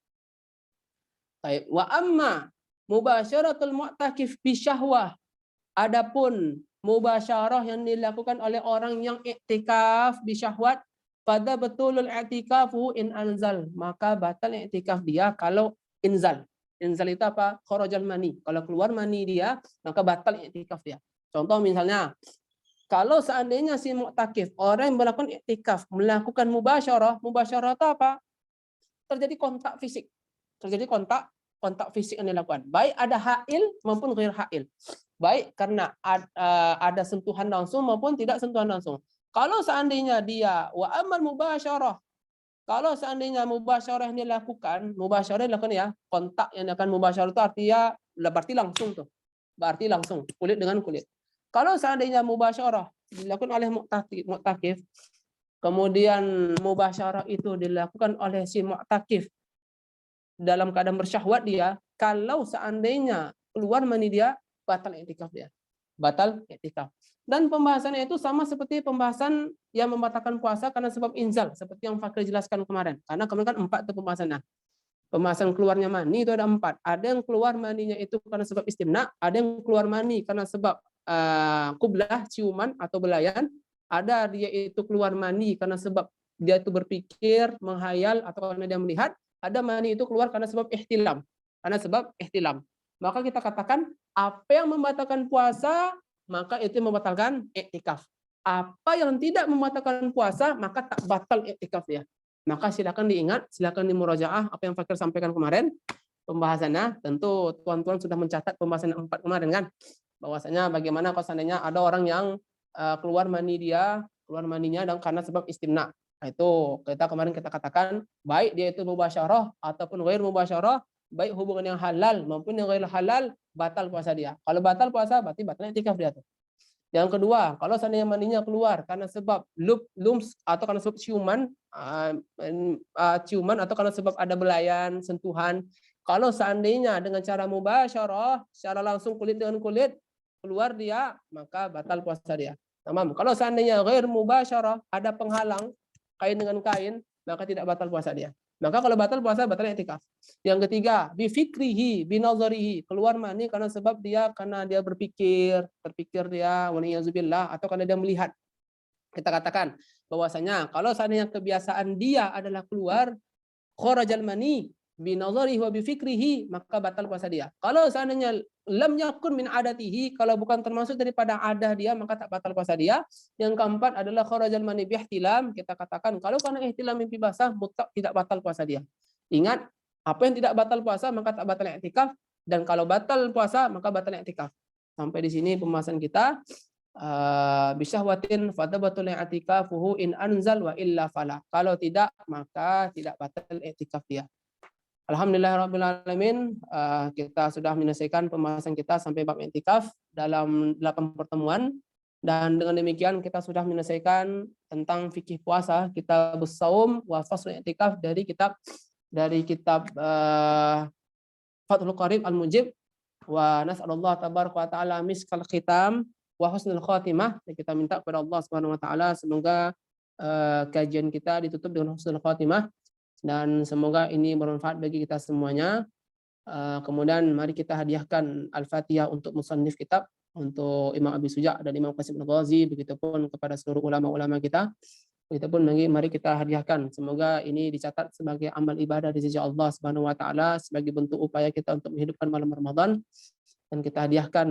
S2: Baik, wa amma mubasyaratul mu'takif bi syahwah. Adapun mubasyarah yang dilakukan oleh orang yang i'tikaf bi syahwat, pada betulul i'tikafu in anzal, maka batal i'tikaf dia kalau inzal. Inzal itu apa? Kharajal mani. Kalau keluar mani dia, maka batal i'tikaf dia. Contoh misalnya, kalau seandainya si mu'takif, orang yang melakukan i'tikaf, melakukan mubasyarah itu apa? Terjadi kontak fisik. Terjadi kontak fisik yang dilakukan. Baik ada hail maupun ghair hail. Baik karena ada sentuhan langsung maupun tidak sentuhan langsung. Kalau seandainya dia wa amal mubasyarah, kalau seandainya mubasyarah yang dilakukan ya, kontak yang akan mubasyarah itu artinya berarti langsung tuh. Berarti langsung kulit dengan kulit. Kalau seandainya mubasyarah dilakukan oleh mu'takif, kemudian mubasyarah itu dilakukan oleh si mu'takif dalam keadaan bersyahwat dia, kalau seandainya keluar mani dia, batal i'tikaf dia. Batal i'tikaf. Dan pembahasannya itu sama seperti pembahasan yang membatalkan puasa karena sebab inzal, seperti yang Fakir jelaskan kemarin. Karena kemarin kan 4 itu pembahasannya. Pembahasan keluarnya mani itu ada 4. Ada yang keluar maninya itu karena sebab istimna, ada yang keluar mani karena sebab kublah, ciuman atau belayan, ada dia itu keluar mani karena sebab dia itu berpikir, menghayal atau karena dia melihat, ada mani itu keluar karena sebab ihtilam. Maka kita katakan apa yang membatalkan puasa, maka itu membatalkan i'tikaf. Apa yang tidak membatalkan puasa, maka tak batal i'tikaf ya. Maka silakan diingat, silakan dimurajaah apa yang Fakir sampaikan kemarin. Pembahasannya tentu tuan-tuan sudah mencatat pembahasan 4 kemarin kan. Bahwasanya bagaimana kalau seandainya ada orang yang keluar maninya dan karena sebab istimna. Nah, itu kemarin kita katakan baik dia itu mubasyarah ataupun ghair mubasyarah, baik hubungan yang halal maupun yang ghair halal, batal puasa dia. Kalau batal puasa berarti batal i'tikaf dia tuh. Yang kedua, kalau seandainya maninya keluar karena sebab lums atau karena sebab ciuman atau karena sebab ada belayan, sentuhan. Kalau seandainya dengan cara mubasyarah, secara langsung kulit dengan kulit, keluar dia, maka batal puasa dia. Tamam. Kalau seandainya ghair mubasyarah, ada penghalang, kain dengan kain, maka tidak batal puasa dia. Maka kalau batal puasa, batal i'tikaf. Yang ketiga, bifikrihi, binazarihi, keluar mani karena sebab dia berpikir dia waliyazubillah atau karena dia melihat. Kita katakan bahwasanya kalau seandainya kebiasaan dia adalah keluar kharajal mani binazarihi wa bifikrihi, maka batal puasa dia. Kalau seandainya lam yakun min adatihi, kalau bukan termasuk daripada adah dia, maka tak batal puasa dia. Yang keempat adalah kharajal mani bihtilam. Kita katakan kalau karena ihtilam mimpi basah, mutlak tidak batal puasa dia. Ingat, apa yang tidak batal puasa maka tak batal i'tikaf, dan kalau batal puasa maka batal i'tikaf. Sampai di sini pembahasan kita. Bisyahwatin fatabatul i'tikafuhu in anzal wa illa fala. Kalau tidak maka tidak batal i'tikaf dia. Alhamdulillahirrabbilalamin, kita sudah menyelesaikan pembahasan kita sampai bab i'tikaf dalam 8 pertemuan, dan dengan demikian kita sudah menyelesaikan tentang fikih puasa, kitab shaum wa fasl i'tikaf dari kitab Fathul Qarib Al-Mujib, wa nas'alullah tabaraka wa ta'ala miskal khitam wa husnul khatimah. Kita minta kepada Allah Subhanahu wa taala semoga kajian kita ditutup dengan husnul khatimah dan semoga ini bermanfaat bagi kita semuanya. Kemudian mari kita hadiahkan Al-Fatihah untuk musannif kitab. untuk Imam Abi Suja dan Imam Qasim Al-Ghazi, begitupun kepada seluruh ulama-ulama kita. Begitupun mari kita hadiahkan. Semoga ini dicatat sebagai amal ibadah di sisi Allah Subhanahu wa taala sebagai bentuk upaya kita untuk menghidupkan malam Ramadan, dan kita hadiahkan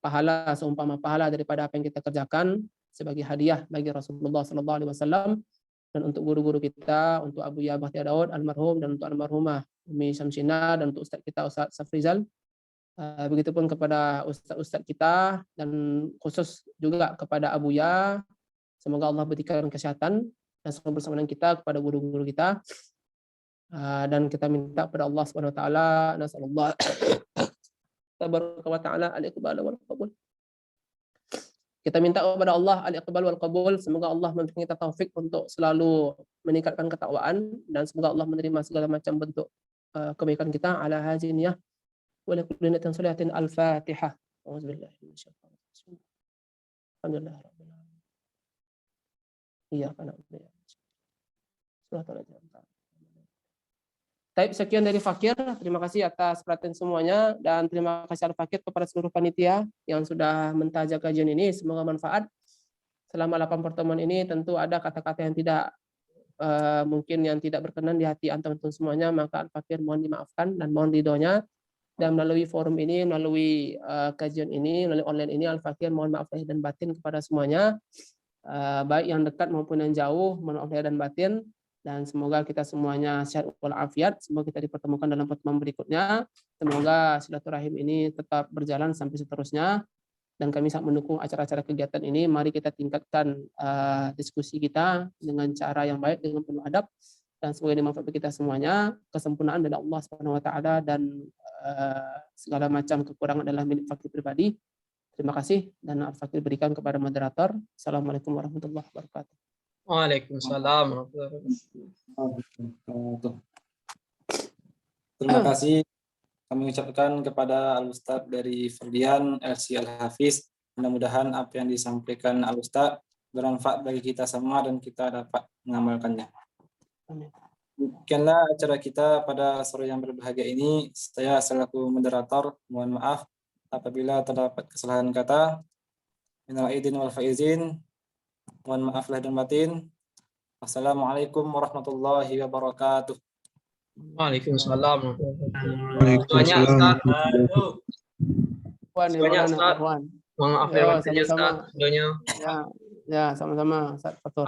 S2: pahala seumpama pahala daripada apa yang kita kerjakan sebagai hadiah bagi Rasulullah sallallahu alaihi wasallam, dan untuk guru-guru kita, untuk Abu Ya Bahtiar Daud almarhum, dan untuk almarhumah Umi Syamsina, dan untuk ustaz kita Ustaz Safrizal. Begitupun kepada ustaz-ustaz kita, dan khusus juga kepada Abu Ya. Semoga Allah berikan kesehatan dan selalu bersama dengan kita, kepada guru-guru kita. Dan kita minta kepada Allah Subhanahu wa taala, nasallallahu tabaraka wa taala al-iqbal wal qabul. Kita minta kepada Allah al-iqbal wal qabul, semoga Allah memberikan kita taufik untuk selalu meningkatkan ketakwaan, dan semoga Allah menerima segala macam bentuk kebaikan kita. Ala hadhihi niyah wa li kulli niyatin shalihatin. Al-Fatihah. Auzubillahi minasyaitonir rajim. Alhamdulillah rabbil alamin. Iya, karena Baik, sekian dari Fakir. Terima kasih atas perhatian semuanya, dan terima kasih Al-Fakir kepada seluruh panitia yang sudah mentajak kajian ini. Semoga manfaat. Selama 8 pertemuan ini tentu ada kata-kata yang tidak mungkin yang tidak berkenan di hati antum semuanya, maka Al-Fakir mohon dimaafkan dan mohon ridhonya. Dan melalui forum ini, melalui kajian ini, melalui online ini, Al-Fakir mohon maaf lahir dan batin kepada semuanya. Baik yang dekat maupun yang jauh, mohon maaf lahir dan batin, dan semoga kita semuanya sehat walafiat. Semoga kita dipertemukan dalam pertemuan berikutnya. Semoga silaturahim ini tetap berjalan sampai seterusnya, dan kami sangat mendukung acara-acara kegiatan ini. Mari kita tingkatkan diskusi kita dengan cara yang baik, dengan penuh adab, dan semoga ini manfaat bagi kita semuanya. Kesempurnaan dari Allah Subhanahu wa taala, dan segala macam kekurangan adalah milik Fakir pribadi. Terima kasih, dan Al-Fakir berikan kepada moderator. Assalamualaikum warahmatullahi wabarakatuh.
S3: Waalaikumsalam warahmatullahi
S1: wabarakatuh. Terima kasih kami ucapkan kepada Al-Ustaz dari Ferdian LC Al-Hafiz. Mudah-mudahan apa yang disampaikan Al-Ustaz bermanfaat bagi kita semua dan kita dapat mengamalkannya. Demikianlah acara kita pada sore yang berbahagia ini. Saya selaku moderator mohon maaf apabila terdapat kesalahan kata. Minal aidin wal faizin. Mohon maaf lahir dan batin. Wassalamualaikum warahmatullahi wabarakatuh.
S3: Waalaikumsalam. Semuanya Ustaz. Semuanya Ustaz. Mohon maaf lahir batin Ustaz.
S2: Ya, sama-sama Ustaz Fatur.